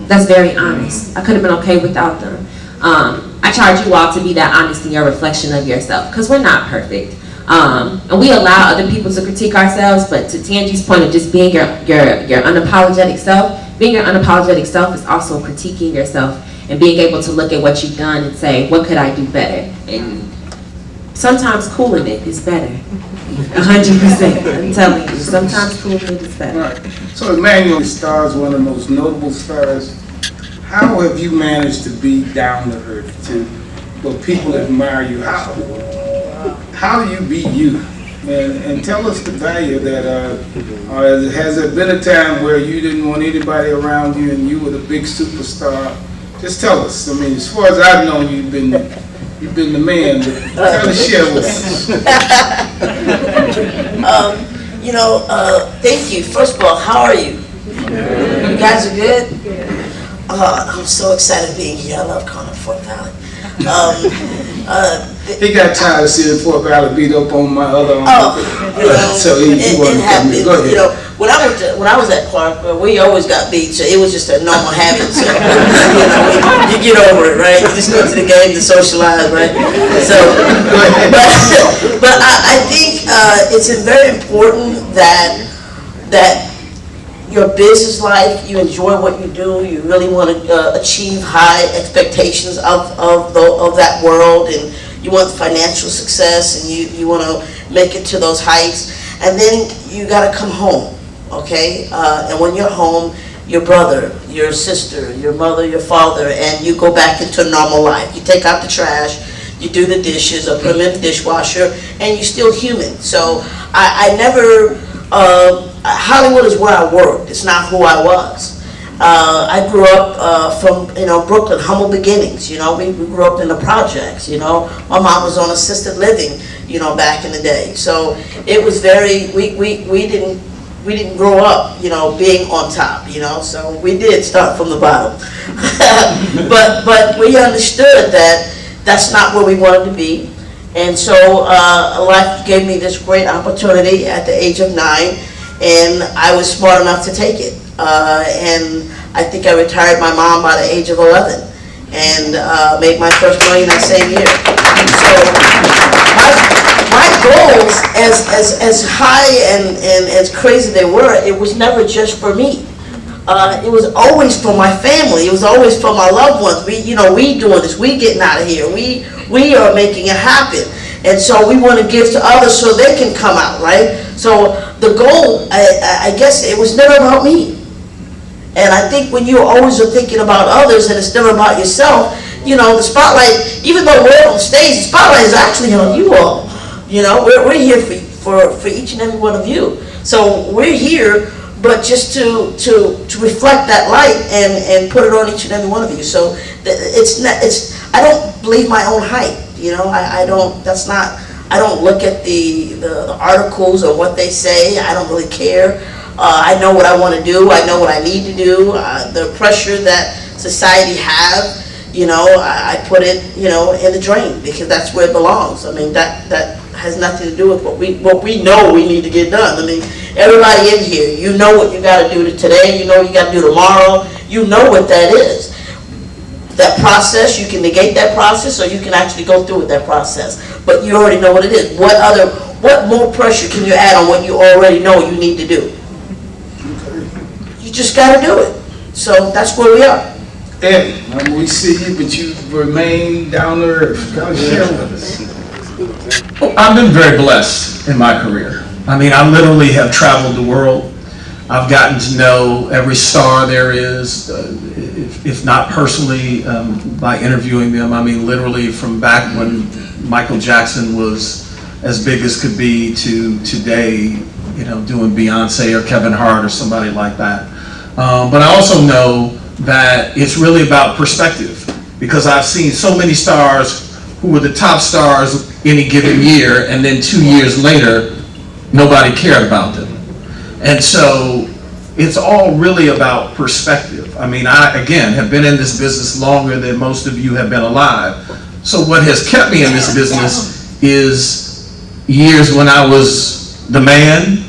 Speaker 6: That's very honest. I could have been okay without them. I charge you all to be that honest in your reflection of yourself, because we're not perfect. And we allow other people to critique ourselves, but to Tangi's point of just being your unapologetic self, being your unapologetic self is also critiquing yourself and being able to look at what you've done and say, what could I do better? And sometimes cooling it is better. 100%. I'm telling you, sometimes cooling it is better.
Speaker 4: Right. So Emmanuel stars, one of the most notable stars. How have you managed to be down to earth, to where people admire you? How do you be you? And tell us the value that, has there been a time where you didn't want anybody around you and you were the big superstar? Just tell us. I mean, as far as I've known, you've been the man, but kind of share with us.
Speaker 10: Thank you. First of all, how are you? You guys are good? I'm so excited being here. I love Connor Fort Valley.
Speaker 4: He got tired of seeing Fort Valley beat up on my other uncle. So he wasn't coming. Go ahead.
Speaker 10: When I was at Clark, we always got beat, so it was just a normal habit. So, you get over it, right? You just go to the game to socialize, right? So, but I think it's very important that your business life, you enjoy what you do, you really want to achieve high expectations of that world, and you want financial success, and you want to make it to those heights, and then you got to come home, okay? And when you're home, your brother, your sister, your mother, your father, and you go back into normal life. You take out the trash, you do the dishes, or put them in the dishwasher, and you're still human. So I never... Hollywood is where I worked. It's not who I was. I grew up from Brooklyn, humble beginnings. We grew up in the projects. My mom was on assisted living. Back in the day. So it was very. We didn't grow up. Being on top. So we did start from the bottom. but we understood that that's not where we wanted to be. And so life gave me this great opportunity at the age of 9, and I was smart enough to take it. And I think I retired my mom by the age of 11 and made my first $1 million that same year. So my goals, as high and as crazy they were, it was never just for me. It was always for my family. It was always for my loved ones. We doing this. We getting out of here. We are making it happen. And so we want to give to others so they can come out, right? So the goal, I guess, it was never about me. And I think when you always are thinking about others and it's never about yourself, the spotlight, even though we're on stage, the spotlight is actually on you all. We're here for each and every one of you. So we're here, but just to reflect that light and put it on each and every one of you. So I don't believe my own hype. I don't look at the articles or what they say. I don't really care. I know what I want to do. I know what I need to do. The pressure that society have, I put it, in the drain, because that's where it belongs. I mean, that has nothing to do with what we know we need to get done. I mean, everybody in here, you know what you got to do today. You know what you got to do tomorrow. You know what that is. That process, you can negate that process, or you can actually go through with that process. But you already know what it is. What more pressure can you add on what you already know you need to do? You just got to do it. So that's where we are.
Speaker 4: Eddie, we see you, but you remain down to earth. Come share with us.
Speaker 7: I've been very blessed in my career. I mean, I literally have traveled the world. I've gotten to know every star there is, if not personally, by interviewing them. I mean, literally from back when Michael Jackson was as big as could be to today, you know, doing Beyonce or Kevin Hart or somebody like that. But I also know that it's really about perspective, because I've seen so many stars who were the top stars any given year, and then 2 years later, nobody cared about them. And so it's all really about perspective. I mean, I, again, have been in this business longer than most of you have been alive. So what has kept me in this business is years when I was the man,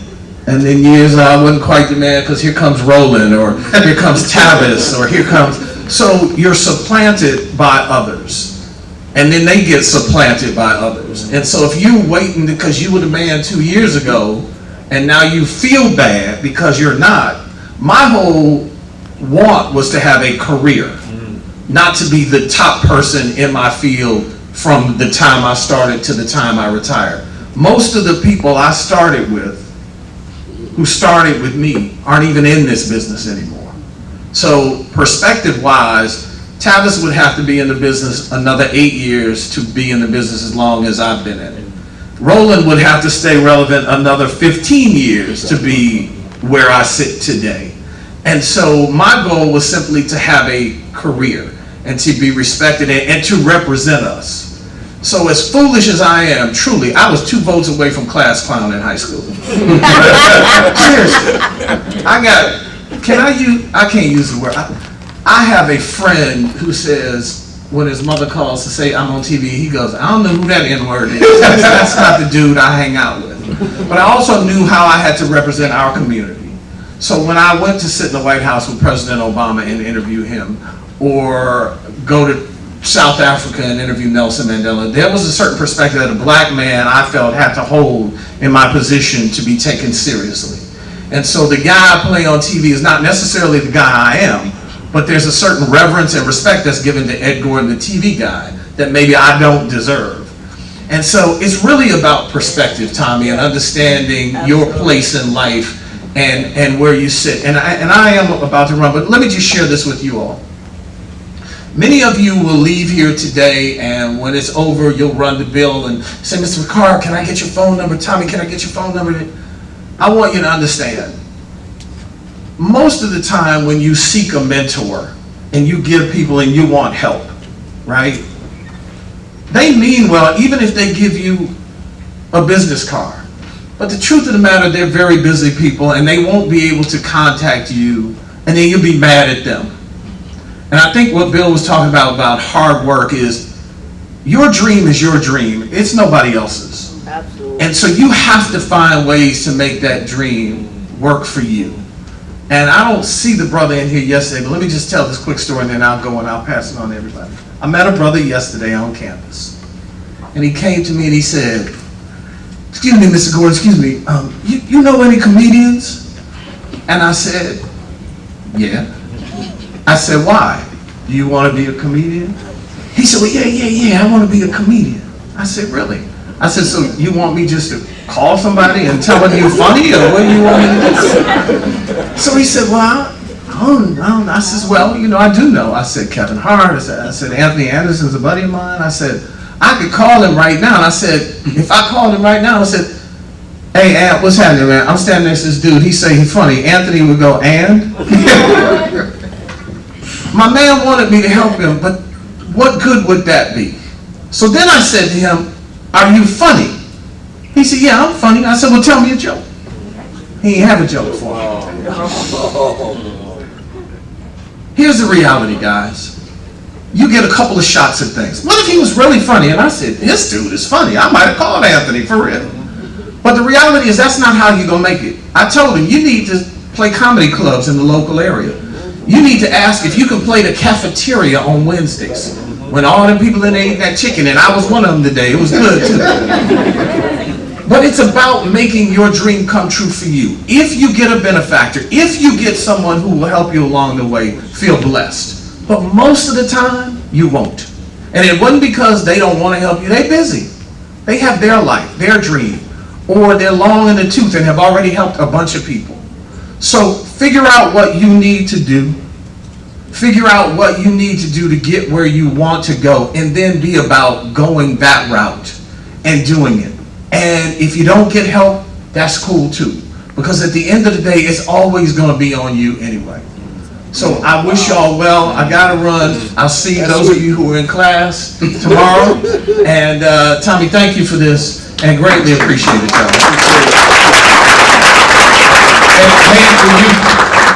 Speaker 7: and then years I wasn't quite the man, because here comes Roland, or here comes Tavis, or here comes... So you're supplanted by others, and then they get supplanted by others. And so if you waiting because you were the man 2 years ago, and now you feel bad because you're not, my whole want was to have a career, not to be the top person in my field from the time I started to the time I retired. Most of the people I started with, who started with me, aren't even in this business anymore. So perspective-wise, Tavis would have to be in the business another 8 years to be in the business as long as I've been in it. Roland would have to stay relevant another 15 years to be where I sit today. And so my goal was simply to have a career and to be respected and to represent us. So as foolish as I am, truly, I was 2 votes away from class clown in high school. Seriously. I can't use the word. I have a friend who says, when his mother calls to say I'm on TV, he goes, I don't know who that N-word is. That's not the dude I hang out with. But I also knew how I had to represent our community. So when I went to sit in the White House with President Obama and interview him, or go to South Africa and interview Nelson Mandela, there was a certain perspective that a black man I felt had to hold in my position to be taken seriously. And so the guy I play on TV is not necessarily the guy I am, but there's a certain reverence and respect that's given to Ed Gordon, the TV guy, that maybe I don't deserve. And so it's really about perspective, Tommy, and understanding your place in life and where you sit. And I am about to run, but let me just share this with you all. Many of you will leave here today, and when it's over, you'll run the bill and say, Mr. Pickard, can I get your phone number? Tommy, can I get your phone number? I want you to understand, most of the time when you seek a mentor and you give people and you want help, right? They mean well, even if they give you a business card. But the truth of the matter, they're very busy people, and they won't be able to contact you, and then you'll be mad at them. And I think what Bill was talking about hard work is, your dream is your dream. It's nobody else's. Absolutely. And so you have to find ways to make that dream work for you. And I don't see the brother in here yesterday, but let me just tell this quick story and then I'll go and I'll pass it on to everybody. I met a brother yesterday on campus. And he came to me and he said, excuse me, Mr. Gordon, excuse me, you know any comedians? And I said, yeah. I said, why? Do you want to be a comedian? He said, well, yeah, I want to be a comedian. I said, really? I said, so you want me just to call somebody and tell them you're funny, or what do you want me to do? So he said, well, I don't know. I said, well, you know, I do know. I said, Kevin Hart. I said, Anthony Anderson's a buddy of mine. I said, I could call him right now. And I said, if I called him right now, I said, hey, Ant, what's happening, man? I'm standing next to this dude. He say he's funny. Anthony would go, and? My man wanted me to help him, but what good would that be? So then I said to him, are you funny? He said, yeah, I'm funny. I said, well, tell me a joke. He ain't have a joke for me. Here's the reality, guys. You get a couple of shots at things. What if he was really funny? And I said, this dude is funny. I might have called Anthony for real. But the reality is that's not how you're going to make it. I told him, you need to play comedy clubs in the local area. You need to ask if you can play the cafeteria on Wednesdays, when all them people in there eat that chicken, and I was one of them today. It was good too. But it's about making your dream come true for you. If you get a benefactor, if you get someone who will help you along the way, feel blessed. But most of the time, you won't. And it wasn't because they don't want to help you. They're busy. They have their life, their dream, or they're long in the tooth and have already helped a bunch of people. So figure out what you need to do. Figure out what you need to do to get where you want to go, and then be about going that route and doing it. And if you don't get help, that's cool too. Because at the end of the day, it's always going to be on you anyway. So I wish y'all well. I got to run. I'll see those of you who are in class tomorrow. And Tommy, thank you for this, and greatly appreciate it, y'all.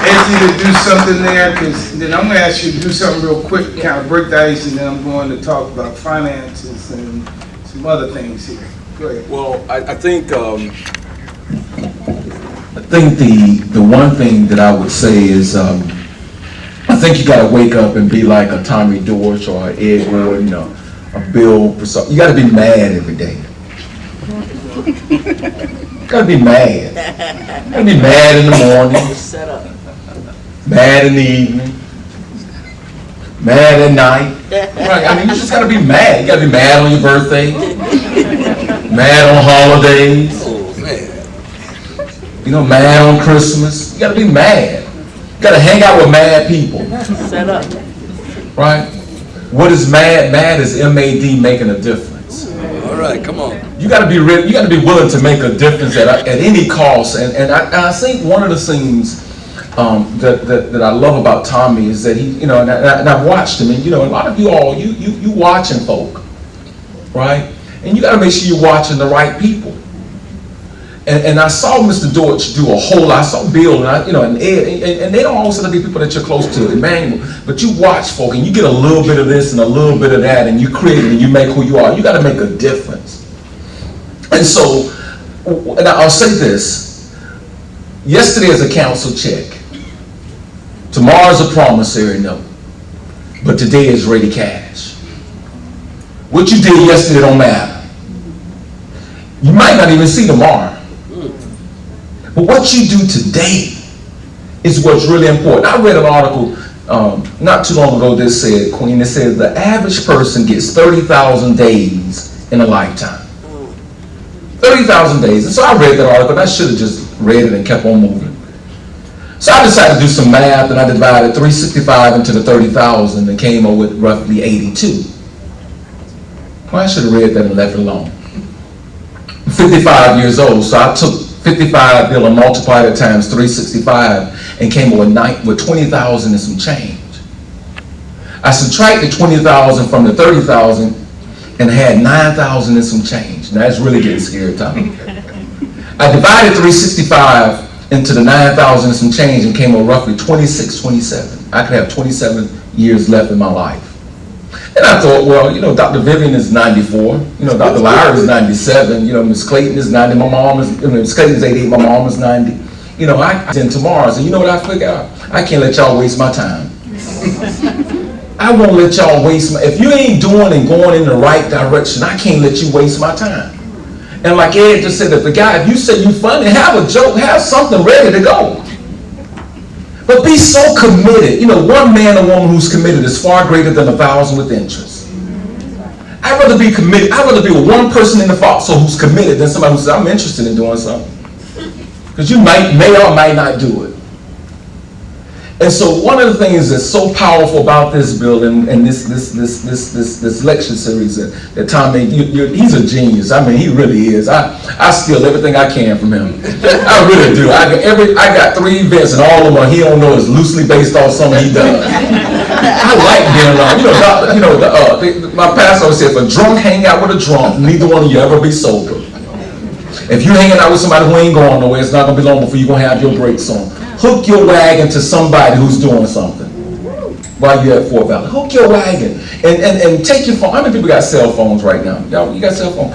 Speaker 4: Ask you to do something there, because then I'm going to ask you to do something real quick, kind of break the ice, and then I'm going to talk about finances and some other things here. Go ahead.
Speaker 11: Well, I think the one thing that I would say is I think you got to wake up and be like a Tommy Dortch or an Ed Gordon, a Bill. You got to be mad every day. You got to be mad. You got to be mad in the morning. Mad in the evening, mad at night. Right? I mean, you just gotta be mad. You gotta be mad on your birthday, mad on holidays, you know, mad on Christmas. You gotta be mad. You gotta hang out with mad people. Right? What is mad? Mad is M-A-D, making a difference.
Speaker 8: All right, come on.
Speaker 11: You gotta be real. You gotta be willing to make a difference at any cost. And I think one of the things that I love about Tommy is that he, you know, and I've watched him, and you know, a lot of you all, you watching folk, right? And you got to make sure you're watching the right people. And I saw Mr. Dortch do a whole lot. I saw Bill and Ed, and they don't always have to be people that you're close to, Emmanuel, but you watch folk and you get a little bit of this and a little bit of that, and you create it and you make who you are. You got to make a difference. And so, and I'll say this: yesterday is a council check. Tomorrow's a promissory note, but today is ready cash. What you did yesterday don't matter. You might not even see tomorrow. But what you do today is what's really important. I read an article not too long ago that said, Queen, it says the average person gets 30,000 days in a lifetime. 30,000 days. And so I read that article, and I should have just read it and kept on moving. So I decided to do some math, and I divided 365 into the 30,000 and came up with roughly 82. Well, I should have read that and left it alone. I'm 55 years old, so I took 55 bill and multiplied it times 365 and came up with 20,000 and some change. I subtracted 20,000 from the 30,000 and had 9,000 and some change. Now that's really getting scary, Tommy. I divided 365 into the 9,000 and some change and came up roughly 26, 27. I could have 27 years left in my life. And I thought, well, you know, Dr. Vivian is 94, you know, Dr. Lyra is 97, you know, Miss Clayton is 90, my mom is, Miss Clayton is 88, my mom is 90. You know, in tomorrow, so you know what I figured out? I can't let y'all waste my time. I won't let y'all waste if you ain't doing and going in the right direction, I can't let you waste my time. And like Ed just said, if you say you funny, have a joke, have something ready to go. But be so committed. You know, one man or woman who's committed is far greater than 1,000 with interest. I'd rather be committed. I'd rather be with one person in the foxhole who's committed than somebody who says, I'm interested in doing something. Because you may or might not do it. And so one of the things that's so powerful about this bill and this lecture series that Tom made, he's a genius. I mean, he really is. I steal everything I can from him. I really do. I got 3 events and all of them he don't know is loosely based off something he does. I like being around. My pastor always said, if a drunk hang out with a drunk, neither one of you ever be sober. If you're hanging out with somebody who ain't going nowhere, it's not going to be long before you're going to have your brakes on. Hook your wagon to somebody who's doing something while you're at Fort Valley. Hook your wagon and take your phone. How many people got cell phones right now? Y'all, you got cell phone?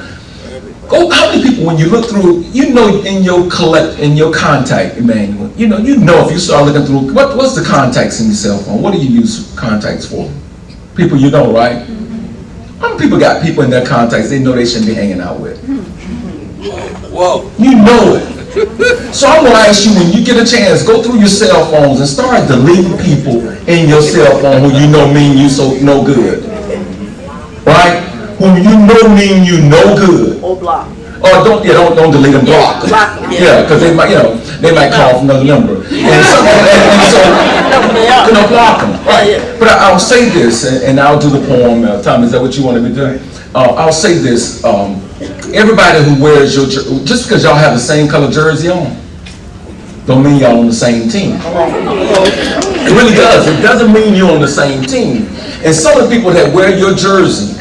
Speaker 11: Go. How many people, when you look through, you know, in your contact, Emmanuel, you know if you start looking through, what's the contacts in your cell phone? What do you use contacts for? People you know, right? How many people got people in their contacts they know they shouldn't be hanging out with?
Speaker 8: Whoa.
Speaker 11: You know it. So I'm gonna ask you, when you get a chance, go through your cell phones and start deleting people in your cell phone who you know mean you so no good. Right? Who you know mean you no good.
Speaker 10: Or block.
Speaker 11: Or don't delete them, block them.
Speaker 10: Block them,
Speaker 11: Yeah, because they might, they might call from another number. And so, block them. Right. But I'll say this, and I'll do the poem. Tom, is that what you wanted me to do? I'll say this. Everybody who wears your jersey, just because y'all have the same color jersey on, don't mean y'all on the same team. It really does. It doesn't mean you're on the same team. And some of the people that wear your jersey,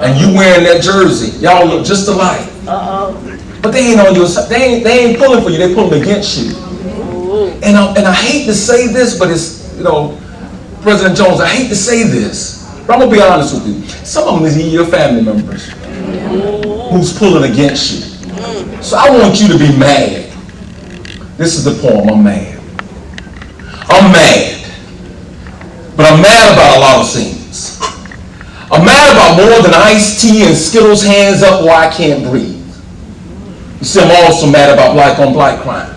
Speaker 11: and you wearing that jersey, y'all look just alike. But they ain't on your side. They ain't pulling for you. They pulling against you. And I hate to say this, but it's, President Jones, I hate to say this, but I'm gonna be honest with you. Some of them is your family members who's pulling against you. So I want you to be mad. This is the poem. I'm mad. I'm mad. But I'm mad about a lot of things. I'm mad about more than iced tea and Skittles hands up where I can't breathe. You see, I'm also mad about black on black crime.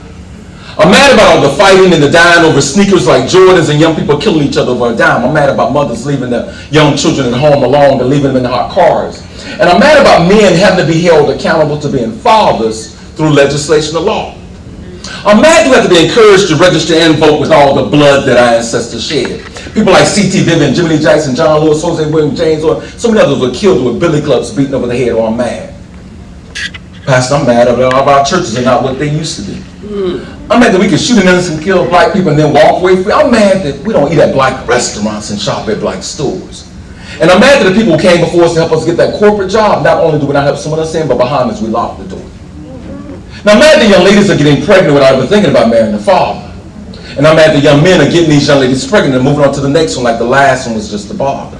Speaker 11: I'm mad about all the fighting and the dying over sneakers like Jordans and young people killing each other over a dime. I'm mad about mothers leaving their young children at home alone and leaving them in hot cars. And I'm mad about men having to be held accountable to being fathers through legislation or law. I'm mad to have to be encouraged to register and vote with all the blood that our ancestors shed. People like C.T. Vivian, Jimmy Lee Jackson, John Lewis, Jose William James, or so many others were killed with billy clubs beaten over the head, or I'm mad. Pastor, I'm mad about all of our churches are not what they used to be. I'm mad that we can shoot an innocent, kill black people, and then walk away free. I'm mad that we don't eat at black restaurants and shop at black stores. And I'm mad that the people who came before us to help us get that corporate job, not only do we not help someone else in, but behind us we lock the door. Now I'm mad that young ladies are getting pregnant without even thinking about marrying the father. And I'm mad that young men are getting these young ladies pregnant and moving on to the next one like the last one was just a bother.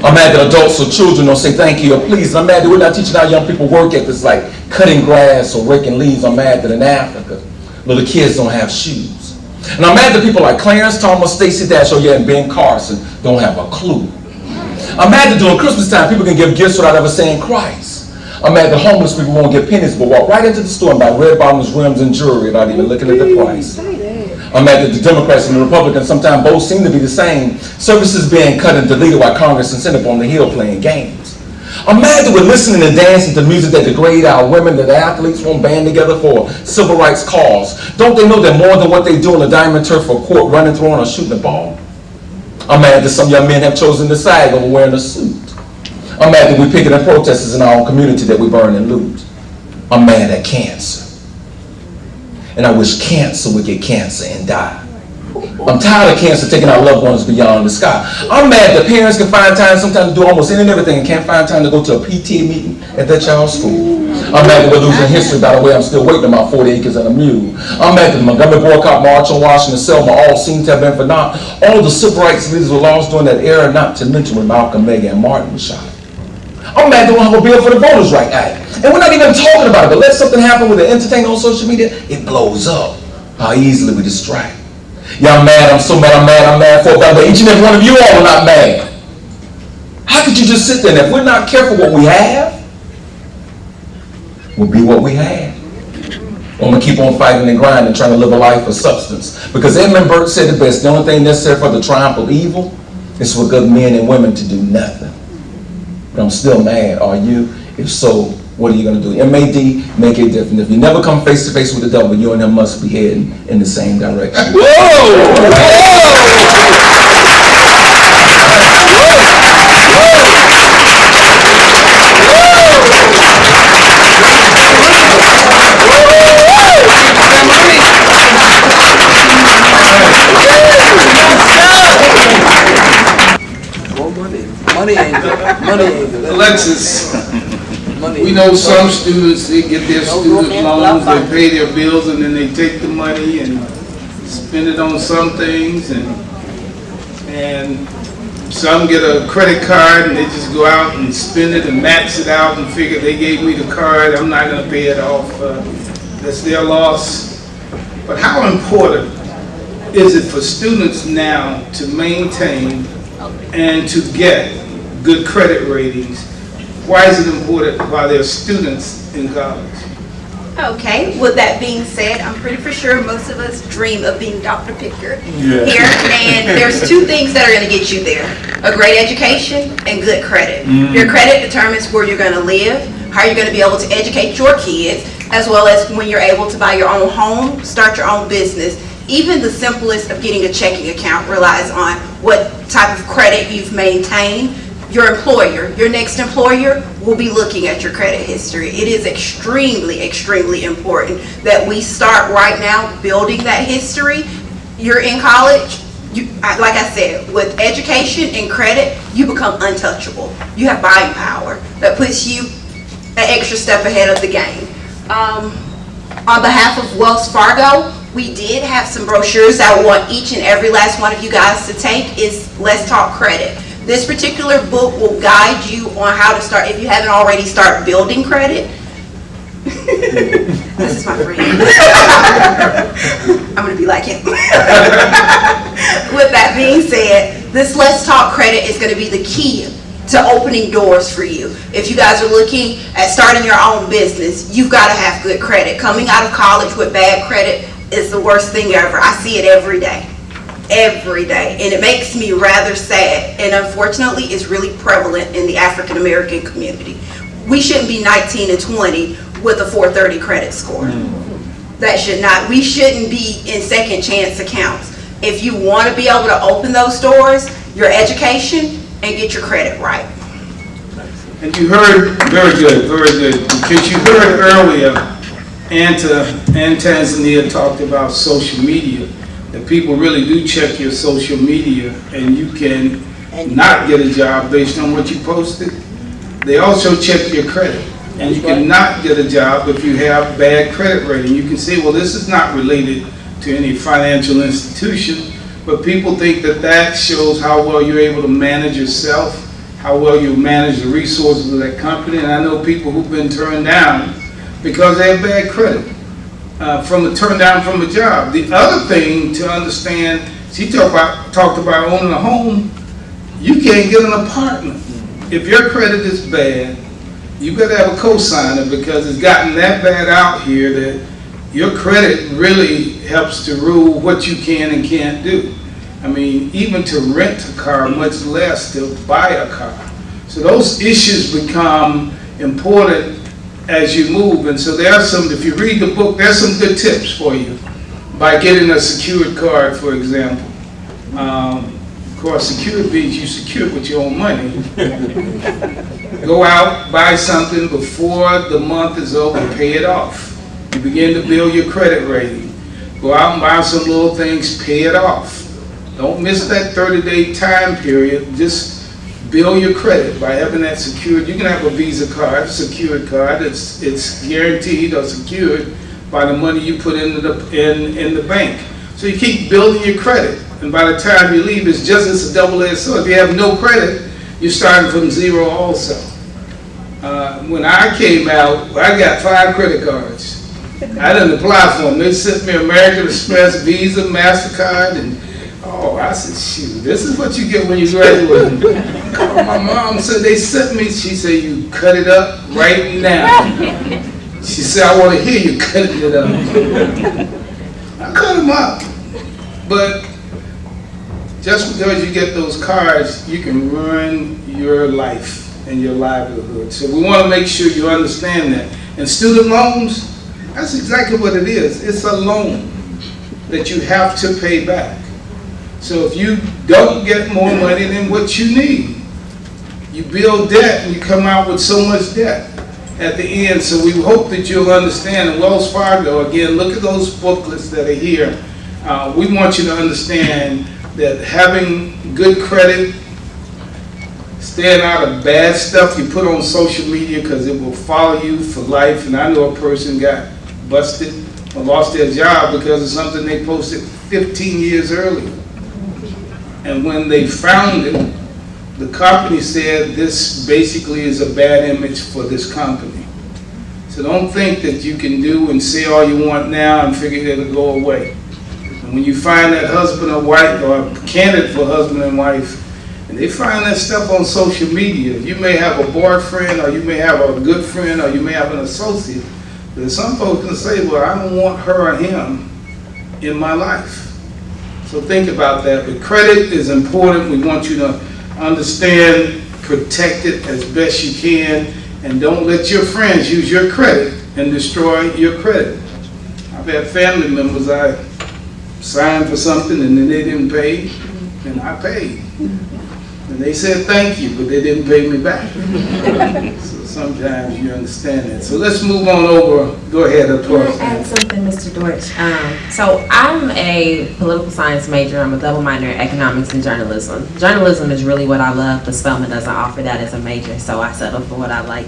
Speaker 11: I'm mad that adults or children don't say thank you or please. And I'm mad that we're not teaching our young people work ethics like cutting grass or raking leaves. I'm mad that in Africa, little kids don't have shoes. And I'm mad that people like Clarence Thomas, Stacey Dash, and Ben Carson don't have a clue. I'm mad that during Christmas time, people can give gifts without ever saying Christ. I'm mad that homeless people won't get pennies but walk right into the store and buy red bottoms, rims, and jewelry without even looking at the price. I'm mad that the Democrats and the Republicans sometimes both seem to be the same. Services being cut and deleted while Congress and Senate on the Hill playing games. I'm mad that we're listening and dancing to music that degrade our women, that the athletes won't band together for civil rights cause. Don't they know that more than what they do on the diamond turf or court, running, throwing, or shooting a ball? I'm mad that some young men have chosen to sag over wearing a suit. I'm mad that we picket and protesters in our own community that we burn and loot. I'm mad at cancer. And I wish cancer would get cancer and die. I'm tired of cancer taking our loved ones beyond the sky. I'm mad that parents can find time sometimes to do almost any and everything and can't find time to go to a PTA meeting at their child's school. I'm mad that we're losing history. By the way, I'm still waiting on my 40 acres and a mule. I'm mad that the Montgomery boycott, March on Washington, Selma, all seem to have been for naught. All the civil rights leaders were lost during that era, not to mention when Malcolm, Megan, and Martin were shot. I'm mad they don't have a bill for the Voters' Right Act. And we're not even talking about it, but let something happen with the entertainment on social media, it blows up. How easily we distract. Yeah, I'm mad, I'm so mad, I'm mad for that, but each and every one of you all are not mad. How could you just sit there and if we're not careful what we have, will be what we have. I'm going to keep on fighting and grinding, trying to live a life of substance. Because Edmund Burke said it best, the only thing necessary for the triumph of evil is for good men and women to do nothing. But I'm still mad, are you? If so, what are you going to do? MAD, make it different. If you never come face to face with the devil, you and him must be heading in the same direction.
Speaker 8: Money ain't good. Money ain't good.
Speaker 4: Alexis, we know some students, they get their student loans, they pay their bills, and then they take the money and spend it on some things, and some get a credit card and they just go out and spend it and max it out and figure they gave me the card, I'm not going to pay it off. That's their loss. But how important is it for students now to maintain and to get good credit ratings Why is it important while they're students in college?
Speaker 5: Okay, with that being said, I'm pretty for sure most of us dream of being Dr. Pickard
Speaker 11: Yeah.
Speaker 5: here, and there's two things that are going to get you there: a great education and good credit. Your credit determines where you're going to live, how you're going to be able to educate your kids, as well as when you're able to buy your own home, start your own business. Even the simplest of getting a checking account relies on what type of credit you've maintained. Your employer, your next employer, will be looking at your credit history. It is extremely, extremely important that we start right now building that history. You're in college, like I said, with education and credit, you become untouchable. You have buying power that puts you an extra step ahead of the game. On behalf of Wells Fargo, we did have some brochures that I want each and every last one of you guys to take. Is Let's Talk Credit. This particular book will guide you on how to start, if you haven't already, start building credit. This is my friend. I'm going to be like him. With that being said, this Let's Talk Credit is going to be the key to opening doors for you. If you guys are looking at starting your own business, you've got to have good credit. Coming out of college with bad credit is the worst thing ever. I see it every day. Every day, and it makes me rather sad, and unfortunately it's really prevalent in the African American community. We shouldn't be 19 and 20 with a 430 credit score. That should not. We shouldn't be in second chance accounts. If you want to be able to open those doors, your education and get your credit right.
Speaker 4: And you heard, very good, because you heard earlier, Anta and Tanzania talked about social media. That people really do check your social media, and you can not get a job based on what you posted. They also check your credit, and you can not get a job if you have bad credit rating. You can say, well, this is not related to any financial institution, but people think that that shows how well you're able to manage yourself, how well you manage the resources of that company. And I know people who've been turned down because they have bad credit. Turned down from a job. The other thing to understand, she talked about owning a home. You can't get an apartment. If your credit is bad, you got to have a cosigner, because it's gotten that bad out here that your credit really helps to rule what you can and can't do. I mean, even to rent a car, much less to buy a car. So those issues become important as you move. And so there are some, if you read the book, there's some good tips for you by getting a secured card, for example. Of course, secured means you secure it with your own money. Go out, buy something before the month is over, pay it off. You begin to build your credit rating. Go out and buy some little things, pay it off. Don't miss that 30-day time period. Just build your credit by having that secured. You can have a Visa card, secured card. It's guaranteed or secured by the money you put in the bank. So you keep building your credit, and by the time you leave, it's a double-edged sword. If you have no credit, you're starting from zero also. When I came out, I got 5 credit cards. I didn't apply for them. They sent me American Express, Visa, MasterCard, and I said, shoot, this is what you get when you graduate. My mom said they sent me, she said, you cut it up right now. She said, I want to hear you cutting it up. I cut them up. But just because you get those cards, you can ruin your life and your livelihood. So we want to make sure you understand that. And student loans, that's exactly what it is. It's a loan that you have to pay back. So if you don't get more money than what you need, you build debt and you come out with so much debt at the end. So we hope that you'll understand. And Wells Fargo, again, look at those booklets that are here. We want you to understand that having good credit, staying out of bad stuff you put on social media, because it will follow you for life. And I know a person got busted or lost their job because of something they posted 15 years earlier. And when they found it, the company said this basically is a bad image for this company. So don't think that you can do and say all you want now and figure it'll go away. And when you find that husband or wife or a candidate for husband and wife And they find that stuff on social media. You may have a boyfriend, or you may have a good friend, or you may have an associate. But some folks can say, well, I don't want her or him in my life. So think about that. But credit is important. We want you to understand, protect it as best you can, and don't let your friends use your credit and destroy your credit. I've had family members I signed for something and then they didn't pay, and I paid. And they said thank you, but they didn't pay me back. So sometimes you understand that. So let's move on over. Go ahead,
Speaker 6: Can I add something, Mr. Dortch? So I'm a political science major. I'm a double minor in economics and journalism. Journalism is really what I love, but Spelman doesn't offer that as a major, so I settled for what I like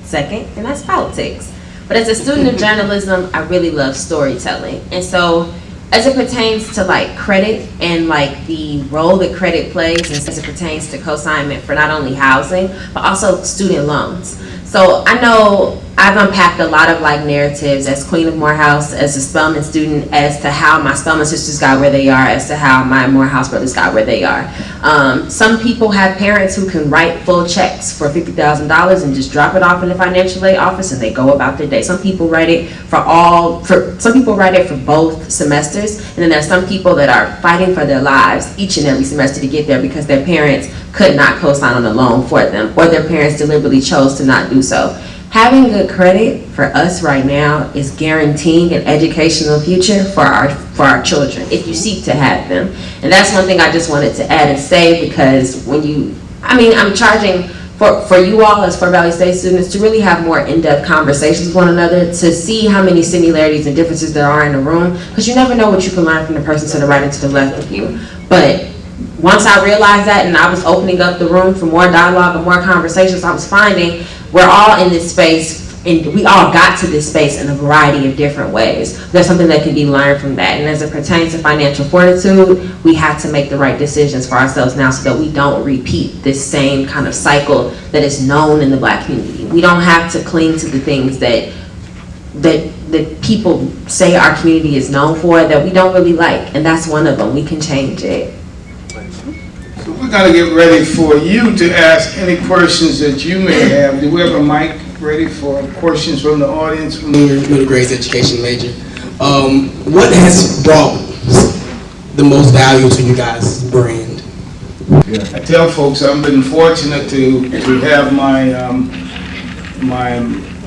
Speaker 6: second, and that's politics. But as a student of journalism, I really love storytelling. And so as it pertains to like credit and like the role that credit plays, and as it pertains to co-signment for not only housing, but also student loans. So I know I've unpacked a lot of like narratives as Queen of Morehouse, as a Spelman student, as to how my Spelman sisters got where they are, as to how my Morehouse brothers got where they are. Some people have parents who can write full checks for $50,000 and just drop it off in the financial aid office and they go about their day. Some people write it some people write it for both semesters, and then there's some people that are fighting for their lives each and every semester to get there because their parents could not co-sign on a loan for them, or their parents deliberately chose to not do so. Having good credit for us right now is guaranteeing an educational future for our children, if you seek to have them. And that's one thing I just wanted to add and say, because I'm charging for you all as Fort Valley State students to really have more in-depth conversations with one another, to see how many similarities and differences there are in the room, because you never know what you can learn from the person to the right and to the left of you. But once I realized that, and I was opening up the room for more dialogue and more conversations, I was finding we're all in this space, and we all got to this space in a variety of different ways. There's something that can be learned from that. And as it pertains to financial fortitude, we have to make the right decisions for ourselves now so that we don't repeat this same kind of cycle that is known in the Black community. We don't have to cling to the things that people say our community is known for that we don't really like, and that's one of them. We can change it.
Speaker 4: So we're going to get ready for you to ask any questions that you may have. Do we have a mic ready for questions from the audience?
Speaker 12: Middle grades education major. What has brought the most value to you guys' brand?
Speaker 4: I tell folks I've been fortunate to have my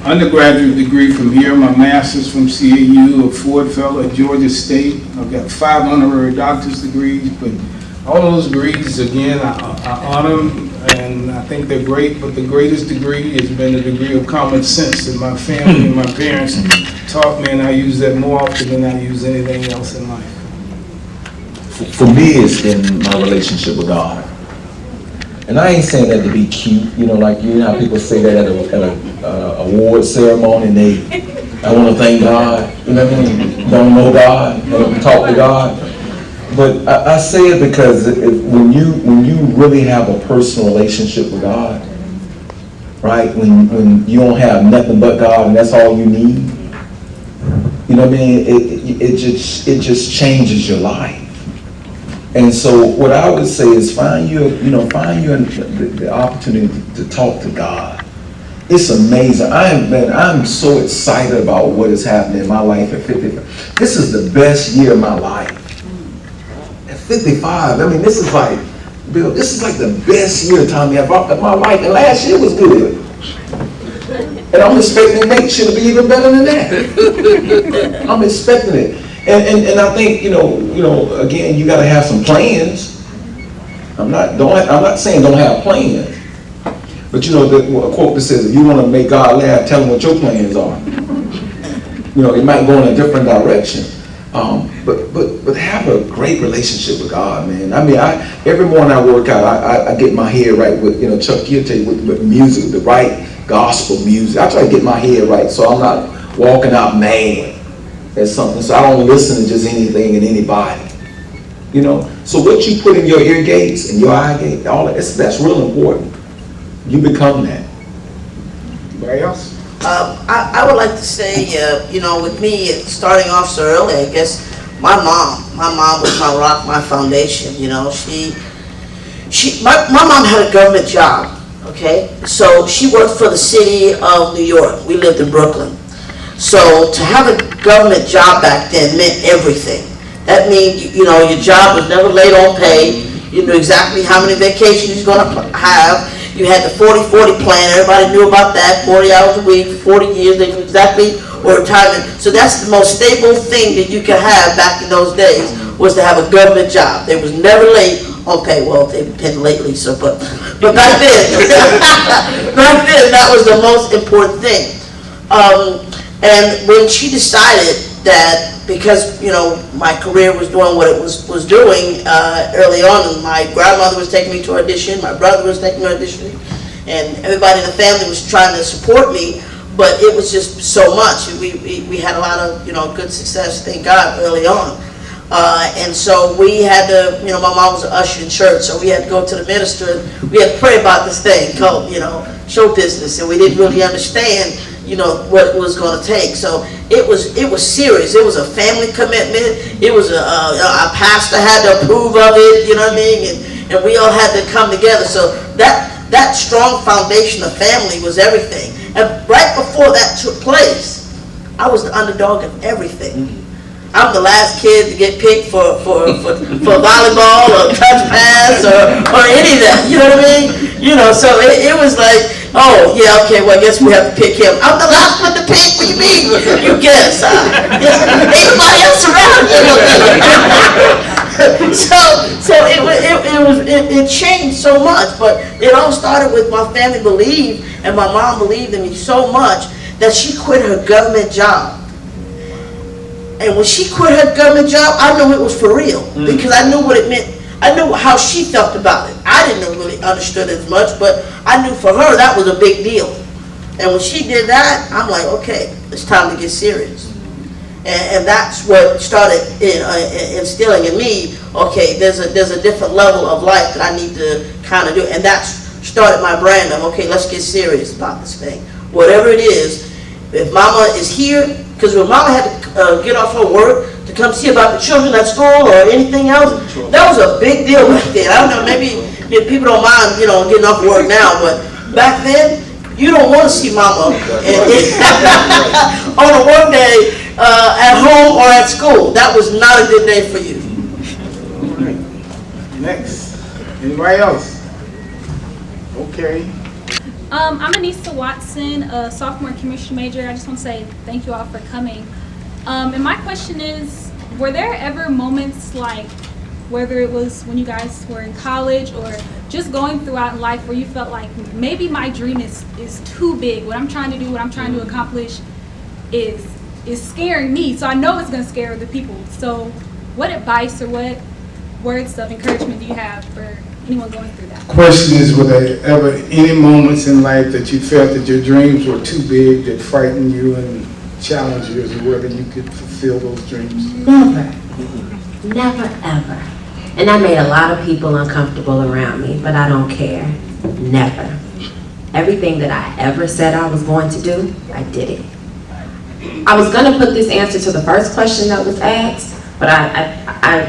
Speaker 4: undergraduate degree from here, my master's from CAU, a Ford Fellow at Georgia State. I've got 5 honorary doctor's degrees, but all those degrees, again, I honor them, and I think they're great, but the greatest degree has been the degree of common sense that my family and my parents taught me, and I use that more often than I use anything else in life.
Speaker 11: For me, it's been my relationship with God. And I ain't saying that to be cute, like how people say that at a award ceremony, and I want to thank God, don't know God, don't talk to God. But I say it because when you really have a personal relationship with God, right? When you don't have nothing but God and that's all you need, it just changes your life. And so what I would say is find you the opportunity to talk to God. It's amazing. I'm so excited about what is happening in my life at 55. This is the best year of my life. At 55, this is like the best year, Tommy, of my life. And last year was good. And I'm expecting next year to be even better than that. I'm expecting it. And I think, again, you got to have some plans. I'm not saying don't have plans. But a quote that says, if you want to make God laugh, tell him what your plans are. It might go in a different direction. But have a great relationship with God, man. Every morning I work out, I get my head right with, Chuck, he'll tell you with music, the right gospel music. I try to get my head right so I'm not walking out mad at something. So I don't listen to just anything and anybody. So what you put in your ear gates and your eye gate, that's real important. You become that.
Speaker 4: Anybody else?
Speaker 10: I would like to say, with me starting off so early, I guess my mom was my rock, my foundation. my mom had a government job, okay? So she worked for the city of New York. We lived in Brooklyn. So to have a government job back then meant everything. That means, you know, your job was never late on pay. You knew exactly how many vacations you're going to have. You had the 40-40 plan. Everybody knew about that. 40 hours a week, 40 years. They knew exactly what retirement. So that's the most stable thing that you could have back in those days, was to have a government job. They was never late on pay. Well, they've been lately, so but back then, back then that was the most important thing. And when she decided that, because, you know, my career was doing what it was doing early on, and my grandmother was taking me to audition, my brother was taking me to audition, and everybody in the family was trying to support me, but it was just so much. We had a lot of, you know, good success, thank God, early on. And so we had to, you know, my mom was an usher in church, so we had to go to the minister, and we had to pray about this thing called, you know, show business, and we didn't really understand, you know, what it was going to take. So it was serious. It was a family commitment. It was a pastor had to approve of it, you know what I mean? And we all had to come together. So that strong foundation of family was everything. And right before that took place, I was the underdog of everything. I'm the last kid to get picked for volleyball or touch pass or any of that, you know what I mean? You know, so it was like, oh, yeah, okay, well, I guess we have to pick him. I'm the last one to pick, what do you mean? You guess. Anybody else around? So it changed so much, but it all started with my family believed, and my mom believed in me so much that she quit her government job. And when she quit her government job, I knew it was for real, because I knew what it meant. I knew how she felt about it. I didn't really understand it as much, but I knew for her that was a big deal. And when she did that, I'm like, okay, it's time to get serious. And that's what started instilling in me, okay, there's a different level of life that I need to kind of do. And that started my brand of, okay, let's get serious about this thing. Whatever it is, if mama is here, because when mama had to get off her work to come see about the children at school or anything else, that was a big deal back then. I don't know, maybe people don't mind, you know, getting off work now, but back then, you don't want to see mama on a work day at home or at school. That was not a good day for you.
Speaker 4: All right. Next. Anybody else? Okay.
Speaker 13: I'm Anissa Watson, a sophomore chemistry major. I just want to say thank you all for coming. And my question is, were there ever moments, like whether it was when you guys were in college or just going throughout in life, where you felt like maybe my dream is too big, what I'm trying to do, what I'm trying to accomplish is scaring me, so I know it's going to scare other people. So what advice or what words of encouragement do you have for anyone going through that?
Speaker 4: Question is, were there ever any moments in life that you felt that your dreams were too big, that frightened you and challenged you as to whether you could fulfill those dreams?
Speaker 6: Never. Never, ever. And I made a lot of people uncomfortable around me, but I don't care. Never. Everything that I ever said I was going to do, I did it. I was going to put this answer to the first question that was asked, but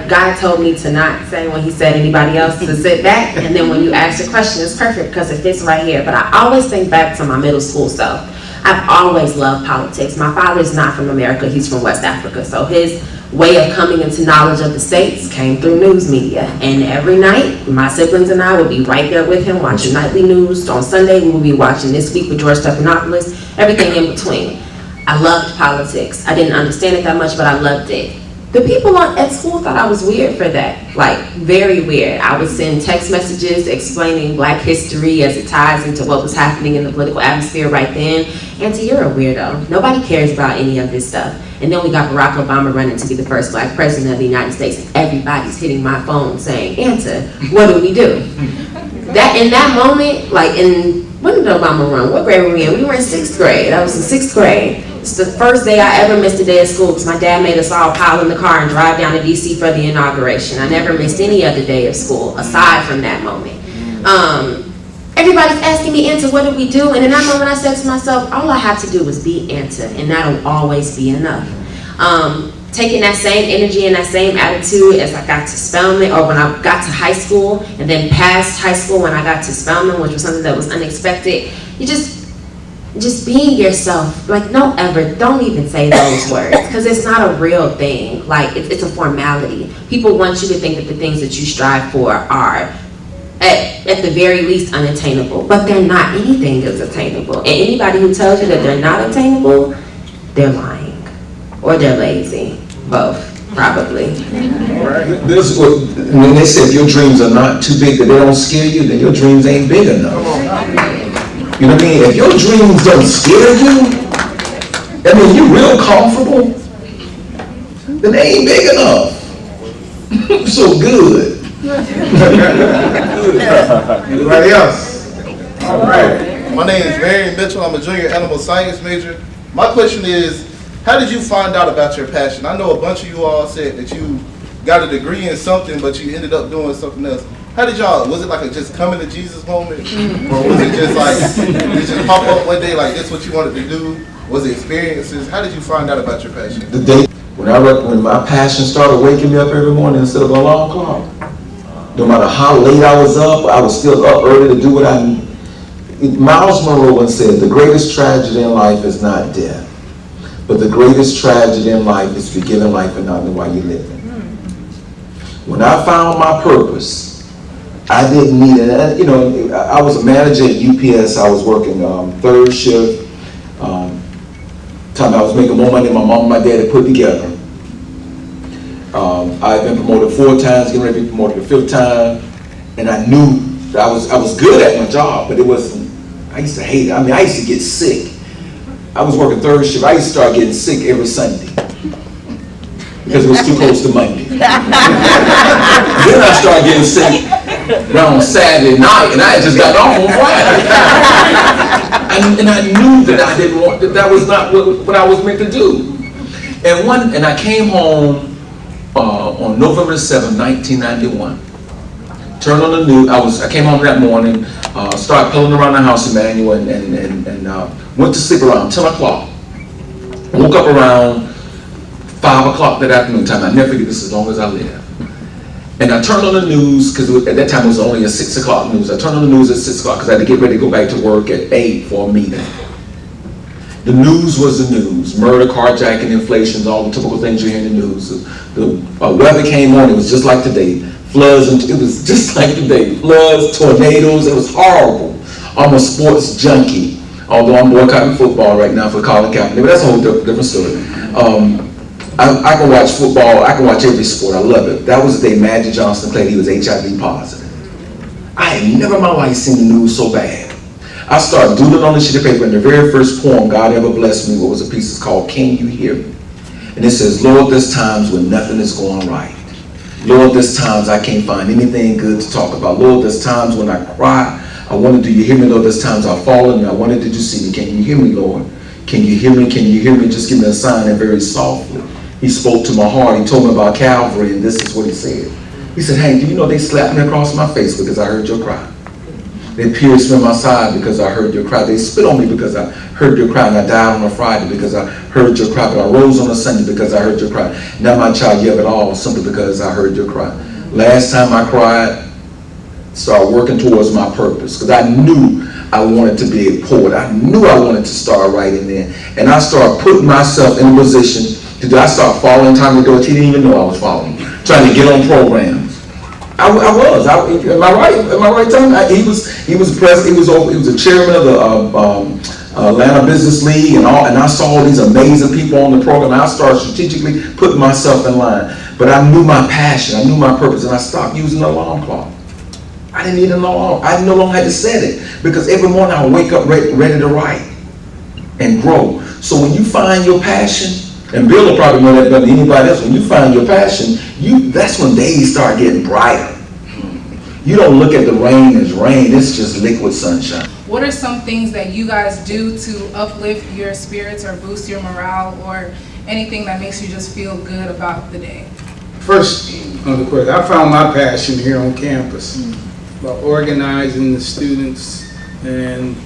Speaker 6: God told me to not say when he said anybody else to sit back, and then when you ask the question, it's perfect because it fits right here. But I always think back to my middle school self. I've always loved politics. My father's not from America, he's from West Africa, so his way of coming into knowledge of the States came through news media. And every night, my siblings and I would be right there with him watching nightly news. On Sunday, we would be watching This Week with George Stephanopoulos, everything in between. I loved politics. I didn't understand it that much, but I loved it. The people at school thought I was weird for that, like very weird. I would send text messages explaining Black history as it ties into what was happening in the political atmosphere right then. Anta, you're a weirdo. Nobody cares about any of this stuff. And then we got Barack Obama running to be the first Black president of the United States, and everybody's hitting my phone saying, Anta, what do we do? That in that moment, like when did Obama run? What grade were we in? We were in 6th grade. I was in 6th grade. It's the first day I ever missed a day of school because my dad made us all pile in the car and drive down to DC for the inauguration. I never missed any other day of school aside from that moment. Everybody's asking me, Anta, what do we do? And in that moment I said to myself, all I have to do is be Anta, and that'll always be enough. Taking that same energy and that same attitude as I got to Spelman, or when I got to high school, and then past high school when I got to Spelman, which was something that was unexpected, you just being yourself. Like, don't even say those words, because it's not a real thing. Like, it's a formality. People want you to think that the things that you strive for are at the very least unattainable, but they're not. Anything is attainable. And anybody who tells you that they're not attainable, they're lying, or they're lazy. Both, probably.
Speaker 11: This is what, when they say if your dreams are not too big that they don't scare you, then your dreams ain't big enough. You know what I mean? If your dreams don't scare you, I mean, you real comfortable, then they ain't big enough. So good.
Speaker 14: Anybody else? All right. My name is Marion Mitchell. I'm a junior animal science major. My question is, how did you find out about your passion? I know a bunch of you all said that you got a degree in something, but you ended up doing something else. How did y'all, was it like a just coming to Jesus moment? Or was it just like, did it just pop up one day like this what you wanted to do? Was it experiences? How did you find out about your passion?
Speaker 11: The day when my passion started waking me up every morning instead of an alarm clock. No matter how late I was up, I was still up early to do what I need. Miles Monroe once said, the greatest tragedy in life is not death. But the greatest tragedy in life is to be given life and not know why you're living. When I found my purpose, I didn't need it. You know, I was a manager at UPS. I was working third shift. Time I was making more money than my mom and my dad had put together. I had been promoted 4 times, getting ready to be promoted the 5th time, and I knew that I was good at my job, but it wasn't. I used to hate it. I mean, I used to get sick. I was working third shift. I used to start getting sick every Sunday because it was too close to Monday. Then I started getting sick around Saturday night, and I had just got off on Friday. And I knew that I didn't want that was not what I was meant to do. And I came home on November 7, 1991. Turned on the news. I came home that morning, started pulling around the house, Emmanuel, and went to sleep around 10 o'clock. Woke up around 5 o'clock that afternoon time. I never forget this as long as I live. And I turned on the news, because at that time it was only a 6 o'clock news. I turned on the news at 6 o'clock because I had to get ready to go back to work at 8 for a meeting. The news was the news. Murder, carjacking, inflations, all the typical things you hear in the news. The weather came on, it was just like today. Floods, and it was just like today. Floods, tornadoes, it was horrible. I'm a sports junkie. Although I'm boycotting football right now for Colin Kaepernick, but that's a whole different story. I can watch football, I can watch every sport, I love it. That was the day Magic Johnson played, he was HIV positive. I had never in my life seen the news so bad. I started doodling on the sheet of paper, and the very first poem God ever blessed me with was a piece that's called Can You Hear Me? And it says, Lord, there's times when nothing is going right. Lord, there's times I can't find anything good to talk about. Lord, there's times when I cry. I wonder, do you hear me, Lord? There's times I've fallen, and I wonder, did you see me? Can you hear me, Lord? Can you hear me? Can you hear me? Just give me a sign. And very softly, he spoke to my heart. He told me about Calvary, and this is what he said. He said, Hank, do you know they slapped me across my face because I heard your cry? They pierced me on my side because I heard your cry. They spit on me because I heard your cry, and I died on a Friday because I heard your cry, but I rose on a Sunday because I heard your cry. Now, my child, you have it all simply because I heard your cry. Last time I cried, started working towards my purpose, because I knew I wanted to be a poet. I knew I wanted to start writing then. And I started putting myself in a position to do. I started following Tommy Dortch. He didn't even know I was following him, trying to get on programs. Am I right, Tommy? He was president. He was a chairman of the Atlanta Business League and all. And I saw all these amazing people on the program. And I started strategically putting myself in line. But I knew my passion. I knew my purpose, and I stopped using an alarm clock. I didn't need an alarm. I no longer had to set it, because every morning I wake up ready to write and grow. So when you find your passion, and Bill will probably know that better than anybody else, when you find your passion, that's when days start getting brighter. You don't look at the rain as rain, it's just liquid sunshine.
Speaker 15: What are some things that you guys do to uplift your spirits or boost your morale, or anything that makes you just feel good about the day?
Speaker 4: First, on the question, I found my passion here on campus. By organizing the students and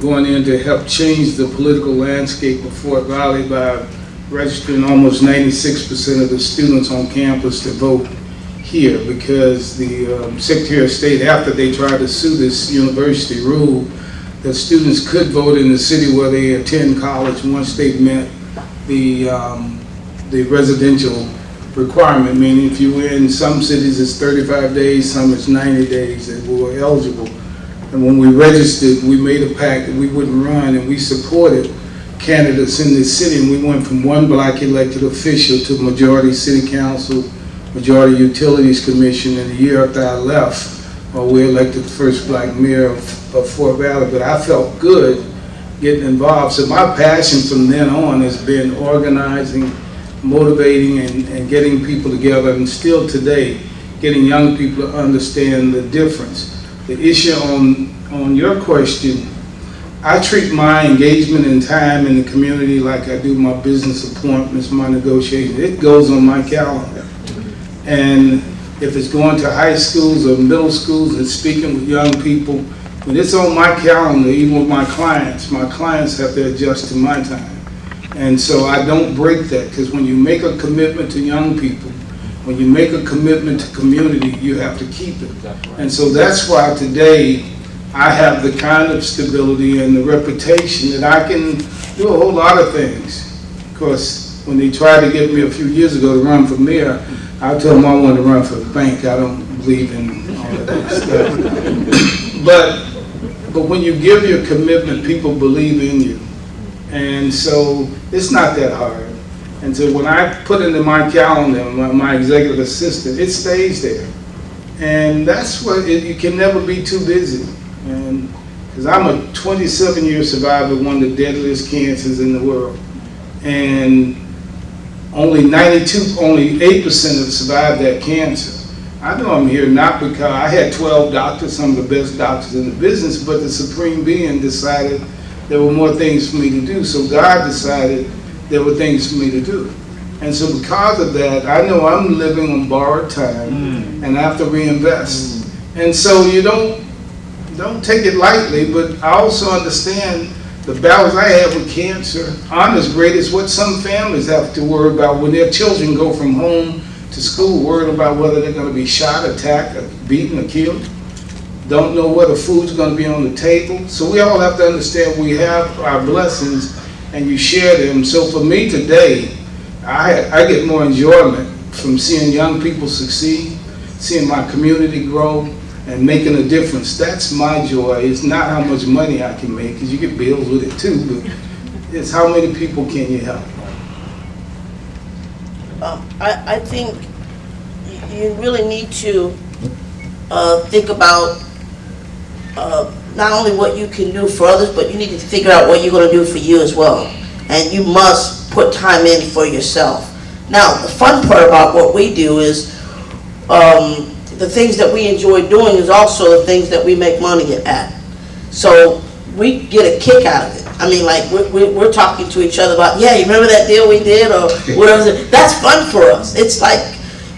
Speaker 4: going in to help change the political landscape of Fort Valley by registering almost 96% of the students on campus to vote here, because the Secretary of State, after they tried to sue this university, ruled that students could vote in the city where they attend college once they've met the residential requirement, meaning if you were in some cities it's 35 days, some it's 90 days that we were eligible. And when we registered, we made a pact that we wouldn't run, and we supported candidates in this city, and we went from one black elected official to majority city council, majority utilities commission, and a year after I left, we elected the first black mayor of Fort Valley. But I felt good getting involved. So my passion from then on has been organizing, motivating, and getting people together, and still today, getting young people to understand the difference. The issue on your question, I treat my engagement and time in the community like I do my business appointments, my negotiations. It goes on my calendar. And if it's going to high schools or middle schools and speaking with young people, when it's on my calendar, even with my clients have to adjust to my time. And so I don't break that, because when you make a commitment to young people, when you make a commitment to community, you have to keep it. And so that's why today I have the kind of stability and the reputation that I can do a whole lot of things. Of course, when they tried to get me a few years ago to run for mayor, I told them I wanted to run for the bank. I don't believe in all of that stuff. But when you give your commitment, people believe in you. And so it's not that hard. And so when I put into my calendar, my executive assistant, it stays there. And that's what, you can never be too busy. And because I'm a 27-year survivor of one of the deadliest cancers in the world. And only 8% have survived that cancer. I know I'm here not because I had 12 doctors, some of the best doctors in the business, but the Supreme Being decided there were more things for me to do. So God decided there were things for me to do. And so because of that, I know I'm living on borrowed time and I have to reinvest. And so you don't take it lightly, but I also understand the battles I have with cancer aren't as great as what some families have to worry about when their children go from home to school, worried about whether they're going to be shot, attacked, or beaten, or killed. Don't know whether food's going to be on the table. So we all have to understand we have our blessings and you share them. So for me today, I get more enjoyment from seeing young people succeed, seeing my community grow, and making a difference. That's my joy. It's not how much money I can make, because you get bills with it too, but it's how many people can you help.
Speaker 10: I think you really need to think about not only what you can do for others, but you need to figure out what you're going to do for you as well. And you must put time in for yourself. Now, the fun part about what we do is the things that we enjoy doing is also the things that we make money at. So we get a kick out of it. I mean, like, we're talking to each other about, yeah, you remember that deal we did, or whatever. That's fun for us. It's like,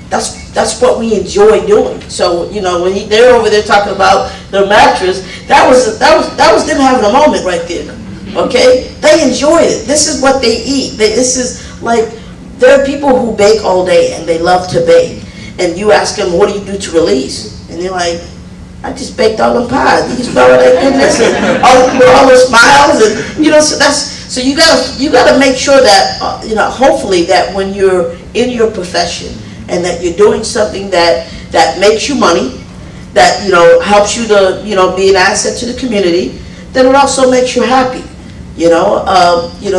Speaker 10: that's what we enjoy doing. So, you know, when they're over there talking about their mattress, that was them having a moment right there. Okay? They enjoyed it. This is what they eat. This is like, there are people who bake all day and they love to bake. And you ask them, what do you do to release? And they're like, I just baked all them pies. You smell that goodness and all the smiles, and you know. So you gotta make sure that you know. Hopefully that when you're in your profession and that you're doing something that makes you money, that you know helps you to be an asset to the community, then it also makes you happy. You know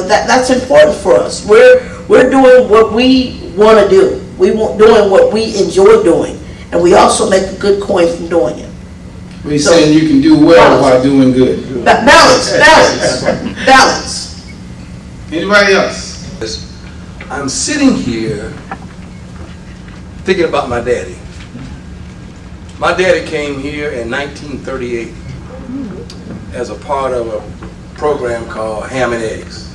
Speaker 10: that's important for us. We're doing what we want to do. Doing what we enjoy doing, and we also make a good coin from doing it.
Speaker 4: We're saying you can do well while doing good.
Speaker 10: Balance.
Speaker 4: Anybody else?
Speaker 8: I'm sitting here thinking about my daddy. My daddy came here in 1938 as a part of a program called Ham and Eggs.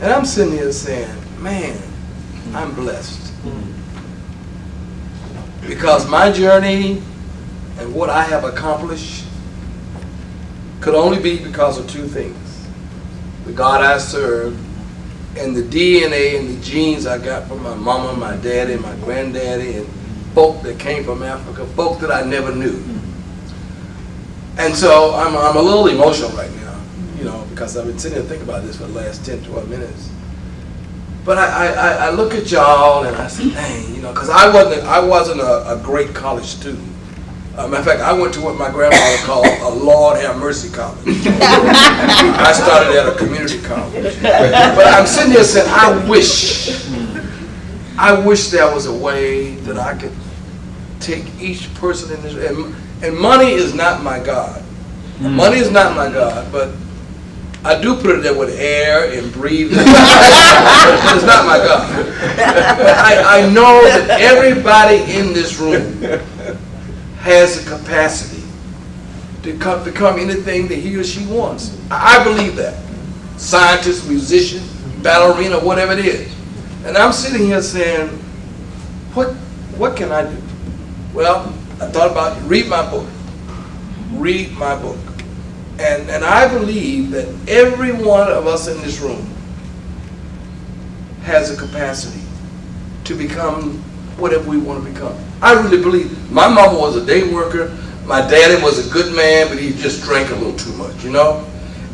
Speaker 8: And I'm sitting here saying, man, I'm blessed. Because my journey and what I have accomplished could only be because of two things. The God I serve and the DNA and the genes I got from my mama, my daddy, my granddaddy, and folk that came from Africa, folk that I never knew. And so I'm a little emotional right now, you know, because I've been sitting and thinking about this for the last 10, 12 minutes. But I look at y'all and I say, dang, you know, because I wasn't a great college student. Matter of fact, I went to what my grandmother called a Lord have mercy college. I started at a community college. But I'm sitting here saying, I wish there was a way that I could take each person in this, and money is not my God. Money is not my God, but I do put it there with air and breathing. It's not my God. But I know that everybody in this room has the capacity to become anything that he or she wants. I believe that. Scientist, musician, ballerina, whatever it is. And I'm sitting here saying, what can I do? Well, I thought about it. Read my book. Read my book. And I believe that every one of us in this room has a capacity to become whatever we want to become. I really believe. My mama was a day worker. My daddy was a good man, but he just drank a little too much, you know?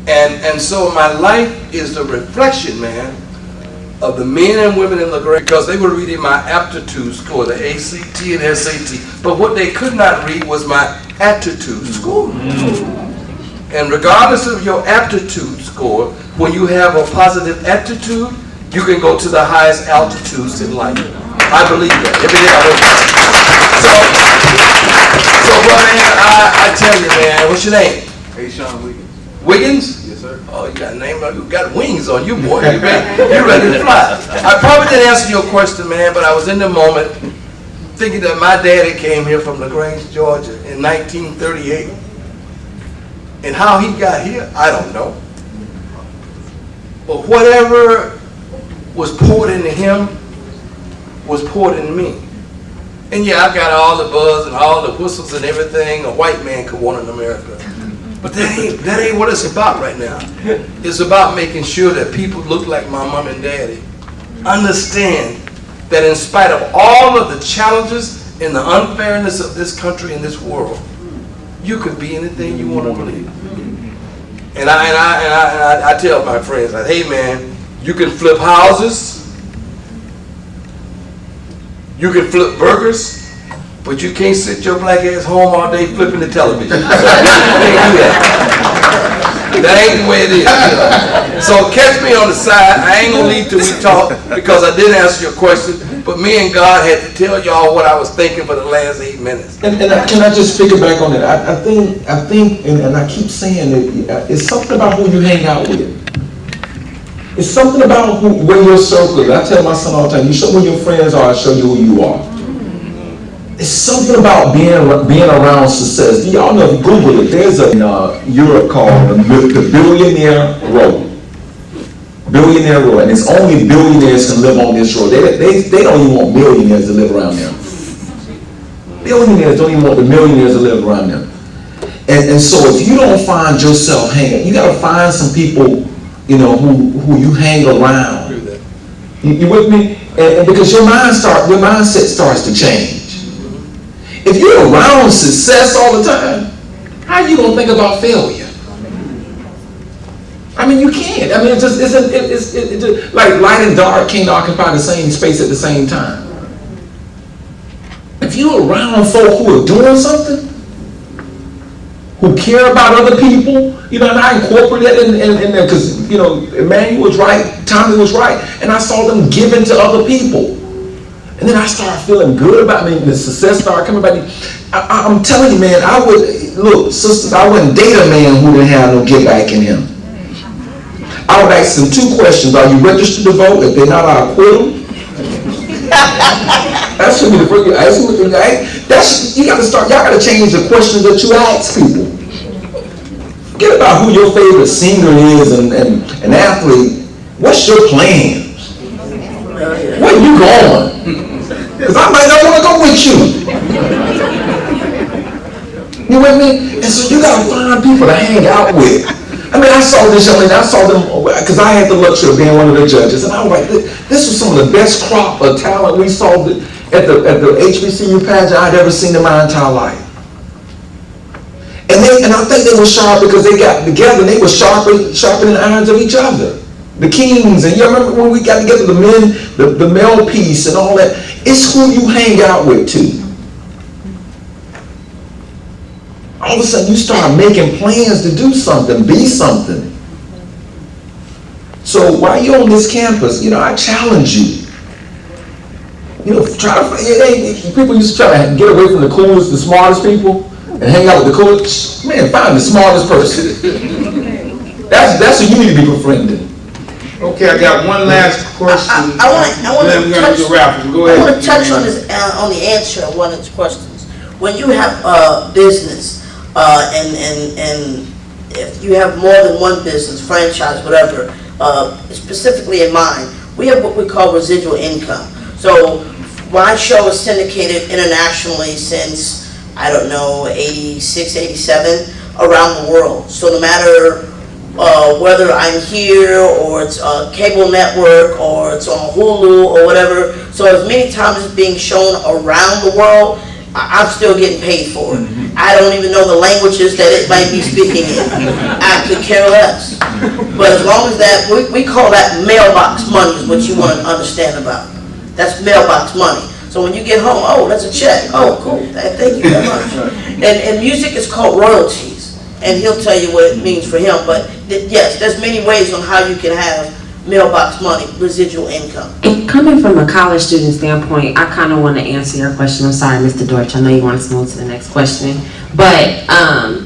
Speaker 8: And so my life is the reflection, man, of the men and women in the grade, because they were reading my aptitude score, the ACT and SAT. But what they could not read was my attitude score. And regardless of your aptitude score, when you have a positive attitude, you can go to the highest altitudes in life. I believe that. So man, I tell you, man, what's your name?
Speaker 16: Hey, Sean Wiggins.
Speaker 8: Wiggins?
Speaker 16: Yes, sir.
Speaker 8: Oh, you got a name, you got wings on you, boy. You ready to fly. I probably didn't answer your question, man, but I was in the moment thinking that my daddy came here from LaGrange, Georgia in 1938. And how he got here, I don't know. But whatever was poured into him was poured into me. And yeah, I've got all the buzz and all the whistles and everything a white man could want in America. But that ain't what it's about right now. It's about making sure that people look like my mom and daddy. Understand that in spite of all of the challenges and the unfairness of this country and this world, you could be anything you want to believe. And I tell my friends, like, hey man, you can flip houses, you can flip burgers, but you can't sit your black ass home all day flipping the television. You can't do that. That ain't the way it is. You know? So catch me on the side. I ain't gonna leave till we talk, because I did answer your question, but me and God had to tell y'all what I was thinking for the last 8 minutes.
Speaker 11: And can I just piggyback on that? I think, and I keep saying that it's something about who you hang out with. It's something about where your circle is. I tell my son all the time, you show where your friends are, I show you who you are. It's something about being around success. Do y'all know, if you Google it, there's a Europe called the Billionaire Road. Billionaire Road, and it's only billionaires can live on this road. They don't even want millionaires to live around them. Billionaires don't even want the millionaires to live around them. And so if you don't find yourself hanging, you got to find some people, you know, who you hang around. You with me? And because your mindset starts to change. If you're around success all the time, how are you gonna think about failure? I mean, you can't. I mean, it's like light and dark can't occupy the same space at the same time. If you're around folk who are doing something, who care about other people, you know, and I incorporate that in there, because, you know, Emmanuel was right, Tommy was right, and I saw them giving to other people. And then I started feeling good about me, and the success started coming back. I'm telling you, man, look, sisters, I wouldn't date a man who didn't have no get back in him. I would ask them 2 questions. Are you registered to vote? If they're not, I'll quit them. That should be the first thing. Y'all got to change the questions that you ask people. Forget about who your favorite singer is and athlete. What's your plan? Where you going? Because I might not want to go with you. You with me? And so you got to find people to hang out with I mean, I saw this young lady, I saw them, because I had the luxury of being one of the judges, and I was like, this was some of the best crop of talent we saw at the HBCU pageant I'd ever seen in my entire life. And I think they were sharp because they got together and they were sharpening the irons of each other. The kings, and you remember when we got together, the men, the male piece and all that. It's who you hang out with too. All of a sudden you start making plans to do something, be something. So while you're on this campus, I challenge you. People used to try to get away from the coolest, the smartest people and hang out with the coolest. Man, find the smartest person. That's who you need to be befriending.
Speaker 4: Okay, I got one last question.
Speaker 10: I want
Speaker 4: then we're going to do raffle. Go ahead.
Speaker 10: I want to touch on this on the answer of one of the questions. When you have business, and if you have more than one business, franchise, whatever, specifically in mind, we have what we call residual income. So my show is syndicated internationally since, I don't know, 86, 87, around the world. So no matter whether I'm here or it's a cable network or it's on Hulu or whatever, so as many times it's being shown around the world, I'm still getting paid for it. I don't even know the languages that it might be speaking in. I could care less. But as long as that, we call that mailbox money is what you want to understand about. That's mailbox money. So when you get home, oh, that's a check. Oh, cool. Thank you very much. And music is called royalties. And he'll tell you what it means for him. But yes, there's many ways on how you can have mailbox money, residual income.
Speaker 6: And coming from a college student standpoint, I kind of want to answer your question. I'm sorry, Mr. Dortch. I know you want us to move to the next question. But I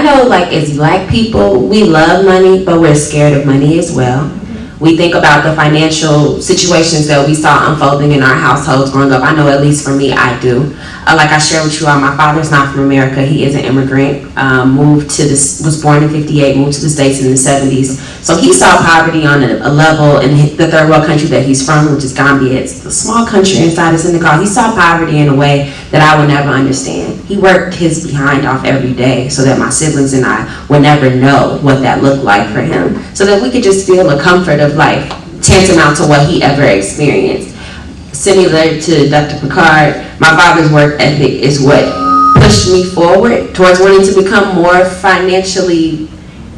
Speaker 6: know, like, as Black people, we love money, but we're scared of money as well. We think about the financial situations that we saw unfolding in our households growing up. I know, at least for me, I do. Like I shared with you all, my father's not from America. He is an immigrant. Was born in '58, moved to the States in the '70s. So he saw poverty on a level in the third world country that he's from, which is Gambia. It's a small country inside of Senegal. He saw poverty in a way that I would never understand. He worked his behind off every day so that my siblings and I would never know what that looked like for him, so that we could just feel the comfort of life tantamount to what he ever experienced. Similar to Dr. Pickard, my father's work ethic is what pushed me forward towards wanting to become more financially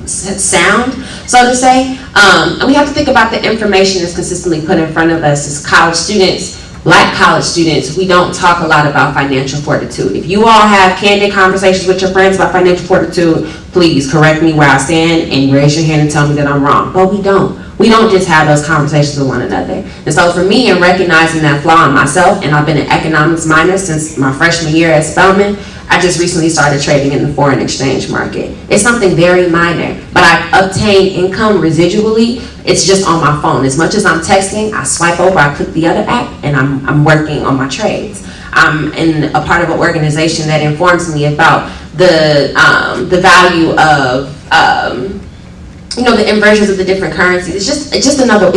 Speaker 6: sound, so to say. And we have to think about the information that's consistently put in front of us as college students. Black college students, we don't talk a lot about financial fortitude. If you all have candid conversations with your friends about financial fortitude, please correct me where I stand and raise your hand and tell me that I'm wrong. But we don't. We don't just have those conversations with one another. And so for me, in recognizing that flaw in myself, and I've been an economics minor since my freshman year at Spelman, I just recently started trading in the foreign exchange market. It's something very minor, but I obtain income residually. It's just on my phone. As much as I'm texting, I swipe over, I click the other app, and I'm working on my trades. I'm in a part of an organization that informs me about the value of the inversions of the different currencies. It's just another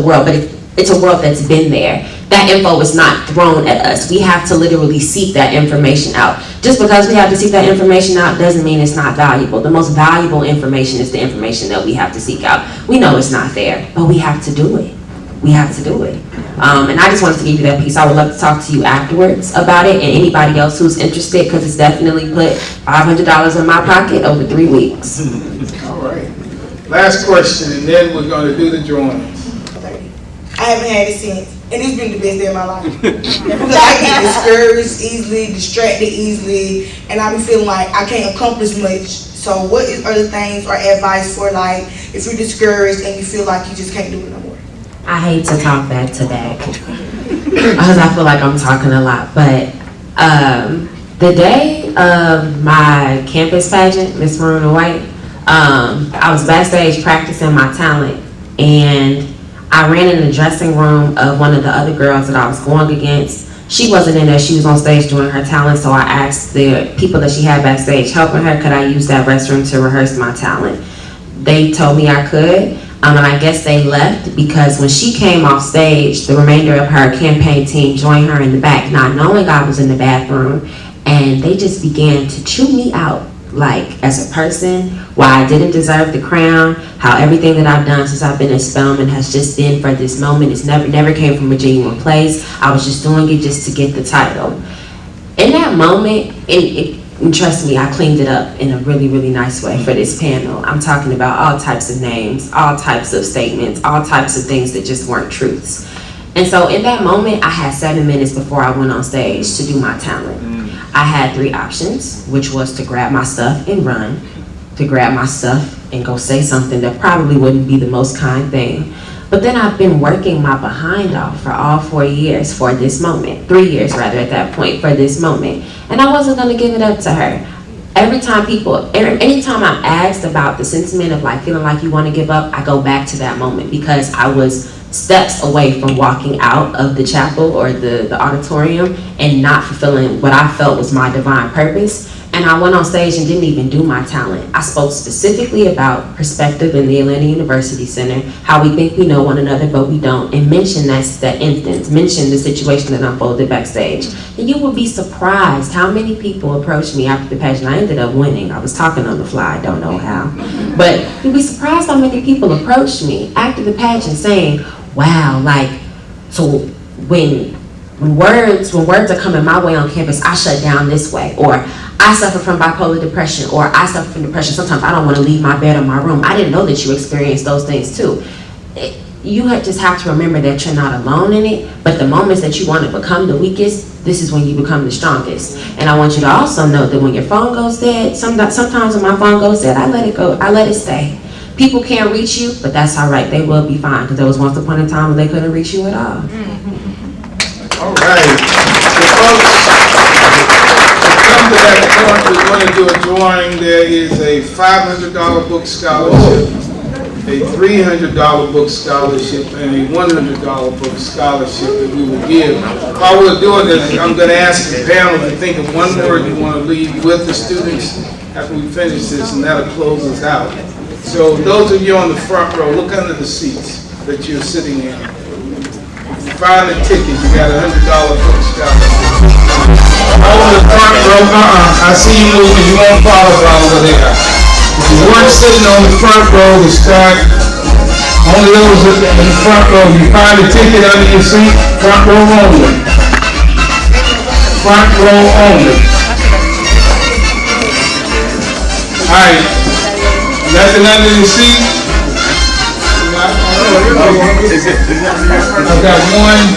Speaker 6: world, but it's a world that's been there. That info is not thrown at us. We have to literally seek that information out. Just because we have to seek that information out doesn't mean it's not valuable. The most valuable information is the information that we have to seek out. We know it's not there, but we have to do it. We have to do it. And I just wanted to give you that piece. I would love to talk to you afterwards about it, and anybody else who's interested, because it's definitely put $500 in my pocket over 3 weeks.
Speaker 4: All right. Last question, and then we're going to do the drawings.
Speaker 16: I haven't had it since, and it's been the best day of my life. Because I get discouraged easily, distracted easily, and I be feeling like I can't accomplish much. So what is other things or advice for, like, if you're discouraged and you feel like you just can't do it no more?
Speaker 6: I hate to talk back to back because I feel like I'm talking a lot, but the day of my campus pageant, Miss Maroon and White, I was backstage practicing my talent, and I ran in the dressing room of one of the other girls that I was going against. She wasn't in there, she was on stage doing her talent, so I asked the people that she had backstage helping her, could I use that restroom to rehearse my talent? They told me I could, and I guess they left because when she came off stage, the remainder of her campaign team joined her in the back, not knowing I was in the bathroom, and they just began to chew me out like as a person, why I didn't deserve the crown, how everything that I've done since I've been in Spelman has just been for this moment. It's never came from a genuine place. I was just doing it just to get the title. In that moment, and trust me, I cleaned it up in a really, really nice way for this panel. I'm talking about all types of names, all types of statements, all types of things that just weren't truths. And so in that moment, I had 7 minutes before I went on stage to do my talent. I had 3 options, which was to grab my stuff and run, to grab my stuff and go say something that probably wouldn't be the most kind thing. But then I've been working my behind off for all 4 years for this moment, 3 years rather at that point, for this moment. And I wasn't gonna give it up to her. Anytime I'm asked about the sentiment of like feeling like you wanna give up, I go back to that moment because I was steps away from walking out of the chapel or the auditorium and not fulfilling what I felt was my divine purpose. And I went on stage and didn't even do my talent. I spoke specifically about perspective in the Atlanta University Center, how we think we know one another, but we don't, and mentioned that instance, mentioned the situation that unfolded backstage. And you will be surprised how many people approached me after the pageant. I ended up winning. I was talking on the fly, I don't know how. But you'll be surprised how many people approached me after the pageant saying, wow, like, so when words are coming my way on campus, I shut down this way, or I suffer from bipolar depression, or I suffer from depression. Sometimes I don't want to leave my bed or my room. I didn't know that you experienced those things too. You just have to remember that you're not alone in it, but the moments that you want to become the weakest, this is when you become the strongest. And I want you to also know that when your phone goes dead, sometimes when my phone goes dead, I let it go, I let it stay. People can't reach you, but that's all right, they will be fine, because there was once upon a time when they couldn't reach you at all.
Speaker 4: All right. To that point, we're going to do a drawing. There is a $500 book scholarship, a $300 book scholarship, and a $100 book scholarship that we will give. While we're doing this, I'm going to ask the panel to think of one word you want to leave with the students after we finish this, and that'll close us out. So those of you on the front row, look under the seats that you're sitting in. If you find a ticket, you got a $100 book scholarship. All in the front row, I see you moving, you won't follow over there. If you weren't sitting on the front row to start, only those in the front row, you find a ticket under your seat, front row only. Front row only. All right, nothing under your seat? I've got one.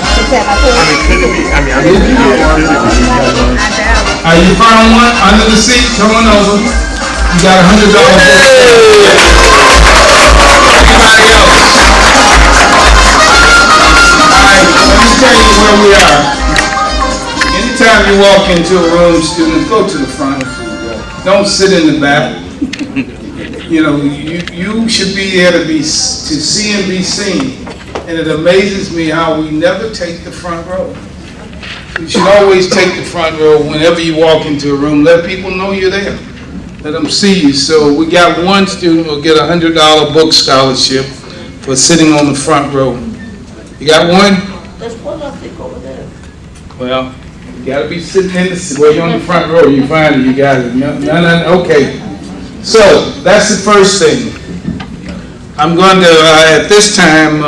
Speaker 4: You found one under the seat, come on over. You got a $100 book. Anybody else? All right, let me tell you where we are. Anytime you walk into a room, students, go to the front. Don't sit in the back. You know, you should be there to see and be seen. And it amazes me how we never take the front row. You should always take the front row whenever you walk into a room. Let people know you're there. Let them see you. So we got one student who will get a $100 book scholarship for sitting on the front row. You got one?
Speaker 10: There's one I think over there.
Speaker 4: Well, you got to be sitting in the, well, you're on the front row. You find it. You got it. No, okay. So that's the first thing. I'm going to, at this time,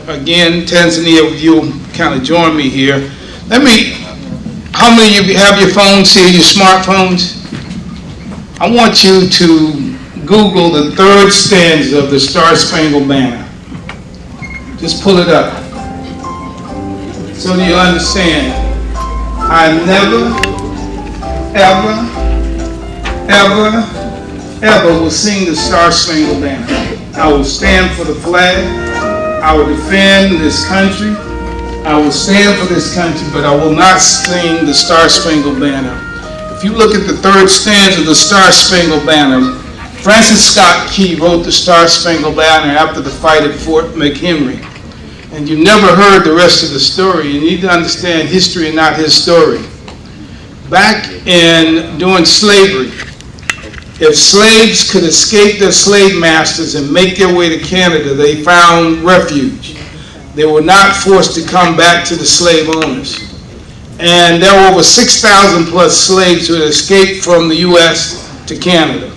Speaker 4: again, Tanzania, you'll kind of join me here. How many of you have your phones here, your smartphones? I want you to Google the third stanza of the Star Spangled Banner. Just pull it up so you understand. I never, ever will sing the Star Spangled Banner. I will stand for the flag. I will defend this country. I will stand for this country, but I will not sing the Star Spangled Banner. If you look at the third stanza of the Star Spangled Banner, Francis Scott Key wrote the Star Spangled Banner after the fight at Fort McHenry. And you never heard the rest of the story. You need to understand history and not his story. Back during slavery, if slaves could escape their slave masters and make their way to Canada, they found refuge. They were not forced to come back to the slave owners. And there were over 6,000 plus slaves who had escaped from the U.S. to Canada.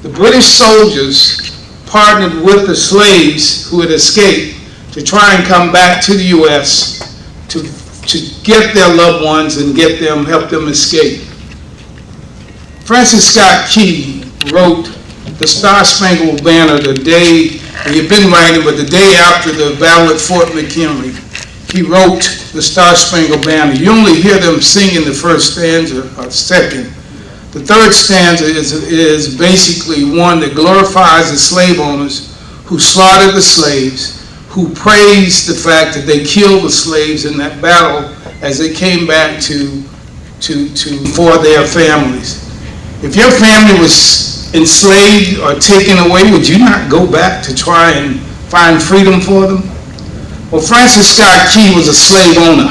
Speaker 4: The British soldiers partnered with the slaves who had escaped to try and come back to the U.S. to get their loved ones and help them escape. Francis Scott Key wrote the Star-Spangled Banner the day, he had been writing, but the day after the Battle at Fort McHenry. He wrote the Star-Spangled Banner. You only hear them singing the first stanza or second. The third stanza is basically one that glorifies the slave owners who slaughtered the slaves, who praised the fact that they killed the slaves in that battle as they came back for their families. If your family was enslaved or taken away, would you not go back to try and find freedom for them? Well, Francis Scott Key was a slave owner.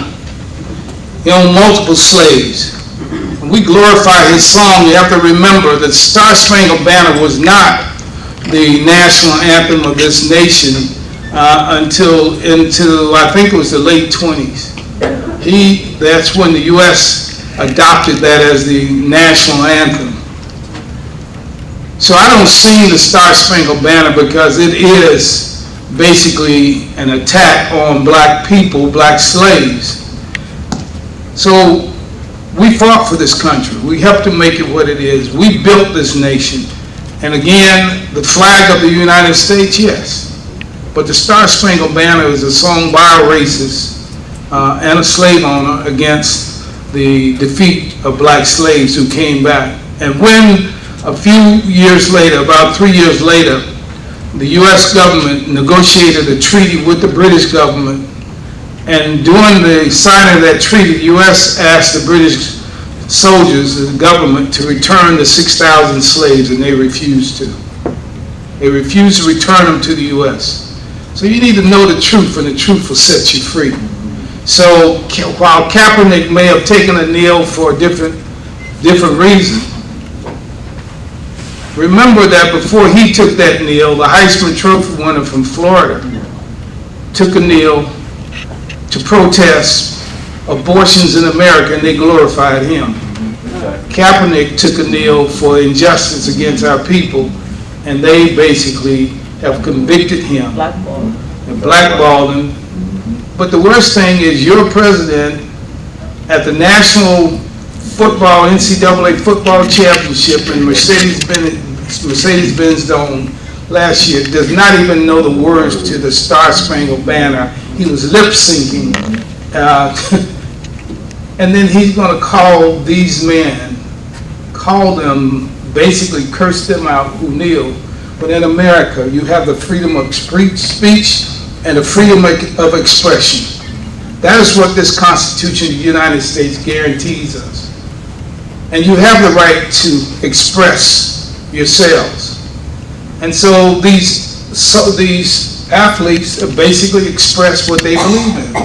Speaker 4: He owned multiple slaves. When we glorify his song, you have to remember that Star-Spangled Banner was not the national anthem of this nation until I think it was the late 20s. That's when the U.S. adopted that as the national anthem. So I don't sing the Star-Spangled Banner because it is basically an attack on black people, black slaves. So we fought for this country. We helped to make it what it is. We built this nation. And again, the flag of the United States, yes. But the Star-Spangled Banner is a song by a racist and a slave owner against the defeat of black slaves who came back. And when a few years later, about 3 years later, the U.S. government negotiated a treaty with the British government, and during the signing of that treaty, the U.S. asked the British soldiers, the government, to return the 6,000 slaves, and they refused to. They refused to return them to the U.S. So you need to know the truth, and the truth will set you free. So while Kaepernick may have taken a kneel for a different reason, remember that before he took that kneel, the Heisman Trophy winner from Florida took a kneel to protest abortions in America, and they glorified him. Kaepernick took a kneel for injustice against our people, and they basically have convicted him and blackballed him. But the worst thing is your president at the National Football, NCAA Football Championship in Mercedes-Benz Dome last year does not even know the words to the Star-Spangled Banner. He was lip-syncing. And then he's going to call these men, basically curse them out who kneel. But in America, you have the freedom of speech and the freedom of expression. That is what this Constitution of the United States guarantees us. And you have the right to express yourselves. And so these athletes basically express what they believe in.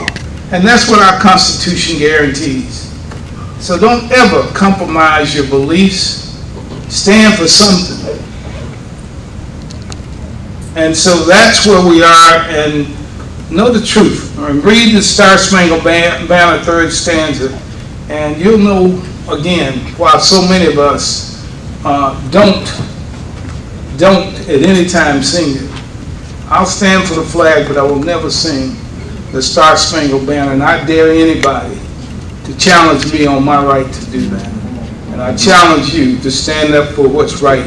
Speaker 4: And that's what our Constitution guarantees. So don't ever compromise your beliefs. Stand for something. And so that's where we are, and know the truth. Read the Star-Spangled Banner third stanza, and you'll know again why so many of us don't at any time sing it. I'll stand for the flag, but I will never sing the Star-Spangled Banner, and I dare anybody to challenge me on my right to do that. And I challenge you to stand up for what's right.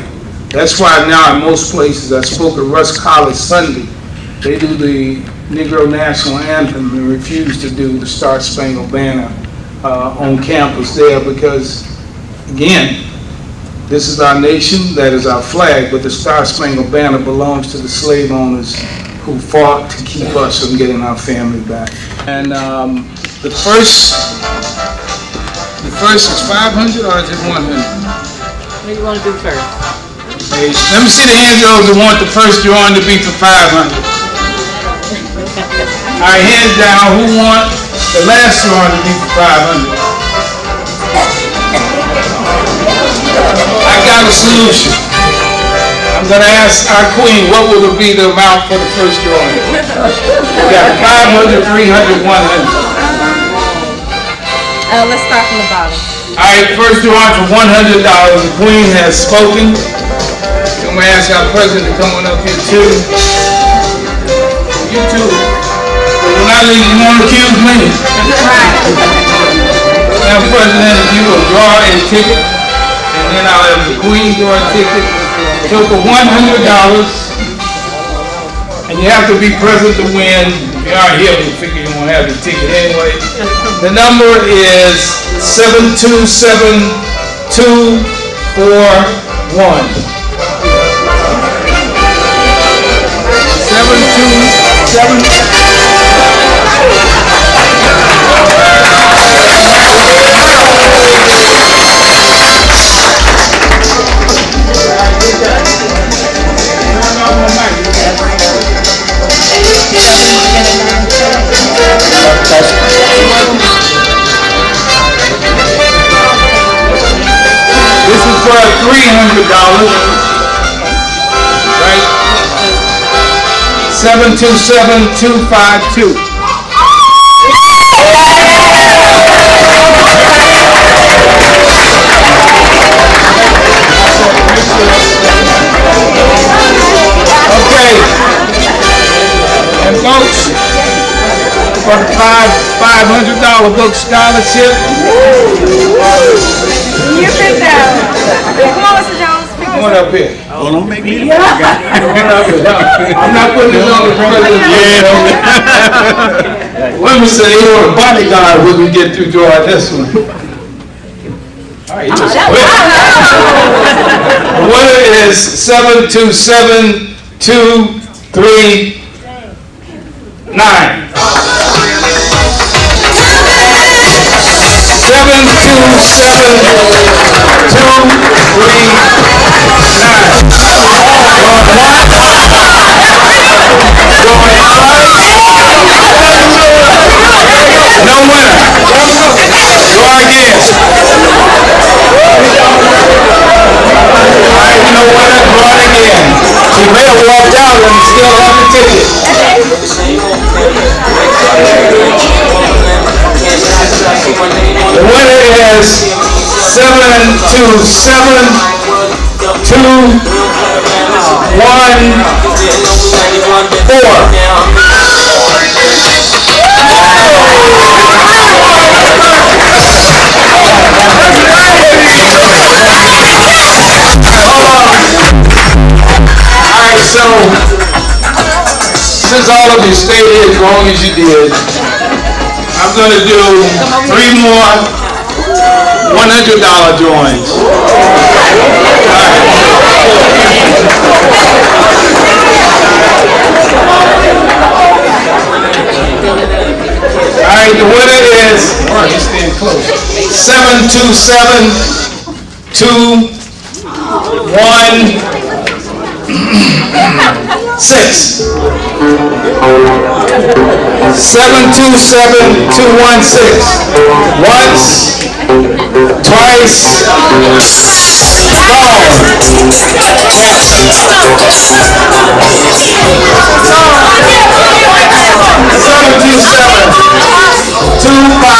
Speaker 4: That's why now in most places, I spoke at Rush College Sunday, they do the Negro National Anthem and refuse to do the Star-Spangled Banner on campus there because, again, this is our nation, that is our flag, but the Star-Spangled Banner belongs to the slave owners who fought to keep us from getting our family back. And the first is 500 or is it 100?
Speaker 17: What do you want to do first?
Speaker 4: Hey, let me see the hands of those who want the first drawing to be for 500. All right, hands down. Who want the last drawing to be for 500? I got a solution. I'm going to ask our queen, what will be the amount for the first drawing? We got 500, 300, 100.
Speaker 17: Let's start from the bottom.
Speaker 4: All right, first drawing for $100. The Queen has spoken. I'm gonna ask our president to come on up here too. You too. But when I leave, you won't accuse me. Now, President, if you will draw a ticket, and then I'll have the Queen draw a ticket. So for $100, and you have to be present to win. If you are here, we figure you won't have the ticket anyway. The number is 727-241. 727. This is for $300, right? 727-252. Okay. And folks, for the $500 book scholarship.
Speaker 9: You pick that. Come on, Mr. Jones.
Speaker 4: Come on up here.
Speaker 3: Oh, don't make me.
Speaker 4: Come on up here. I'm not putting this on the president. Women say, you know, the bodyguard wouldn't get through drawing this one. All right, you just quit. The winner is 727-239. 727-239. No winner. Draw again. Alright, no winner. Draw it again. She may have walked out and still have the ticket. The winner is 727-214. So, since all of you stayed here as long as you did, I'm going to do 3 more $100 drawings. All right, the winner is, you stand close, 727-216. 727-216. Once, twice, gone.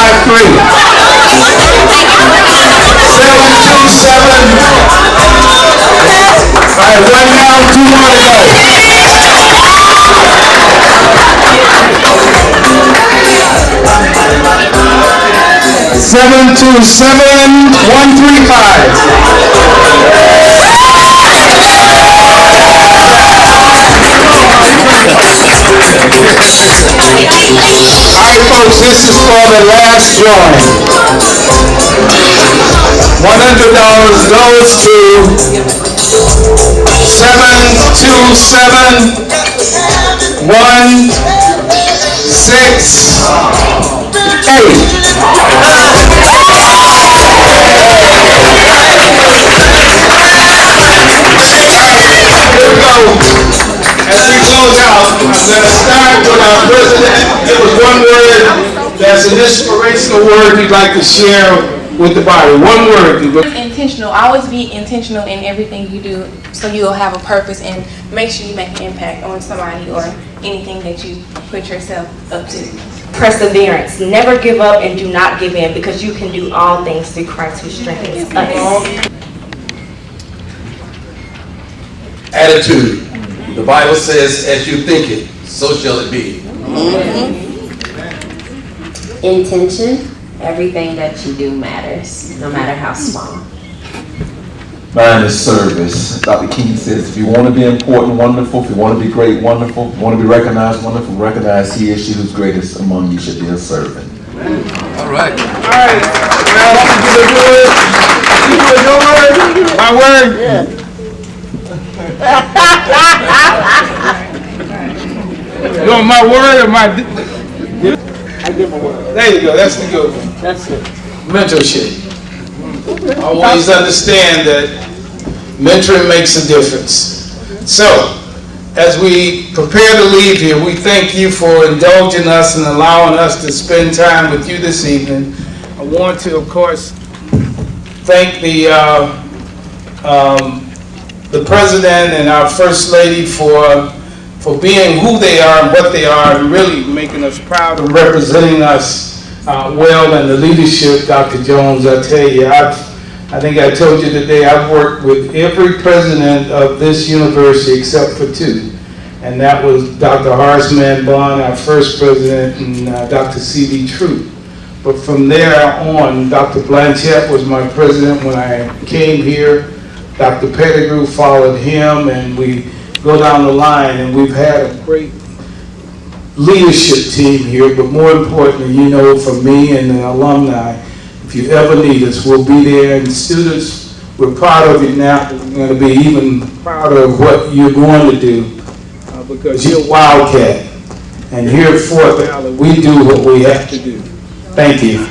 Speaker 4: 727-253. 727. All right, 1 down, 2 more to go. 727-135. All right, folks, this is for the last drawing. $100 goes to 727-168. As we close out, I'm going to start with our president. Give us one word that's an inspirational word you'd like to share with the body. One word.
Speaker 2: Intentional. Always be intentional in everything you do, so you'll have a purpose and make sure you make an impact on somebody or anything that you put yourself up to.
Speaker 9: perseverance. Never give up and do not give in, because you can do all things through Christ who strengthens us.
Speaker 8: Attitude. The Bible says, as you think it, so shall it be.
Speaker 6: Intention. Everything that you do matters, no matter how small.
Speaker 11: Mine is service. Dr. King says, if you want to be important, wonderful. If you want to be great, wonderful. If you want to be recognized, wonderful. Recognize he or she who's greatest among you should be a servant.
Speaker 8: All right.
Speaker 4: All right. Well, you do my word.
Speaker 10: Yeah.
Speaker 4: You want my word or my...
Speaker 10: I give a word.
Speaker 4: There you go, that's the good one.
Speaker 10: That's it.
Speaker 4: Mentorship. Always understand that mentoring makes a difference. So, as we prepare to leave here, we thank you for indulging us and allowing us to spend time with you this evening. I want to, of course, thank the President and our First Lady for being who they are and what they are, and really making us proud and representing us well in the leadership. Dr. Jones, I tell you, I think I told you today, I've worked with every president of this university except for two, and that was Dr. Horace Mann-Bond, our first president, and Dr. C.D. Troop. But from there on, Dr. Blanchett was my president when I came here. Dr. Pettigrew followed him, and we go down the line, and we've had a great leadership team here, but more importantly, you know, from me and the alumni, if you ever need us, we'll be there. And students, we're proud of you now. We're going to be even prouder of what you're going to do, because you're a wildcat. And here at Fort Valley, we do what we have to do. Thank you.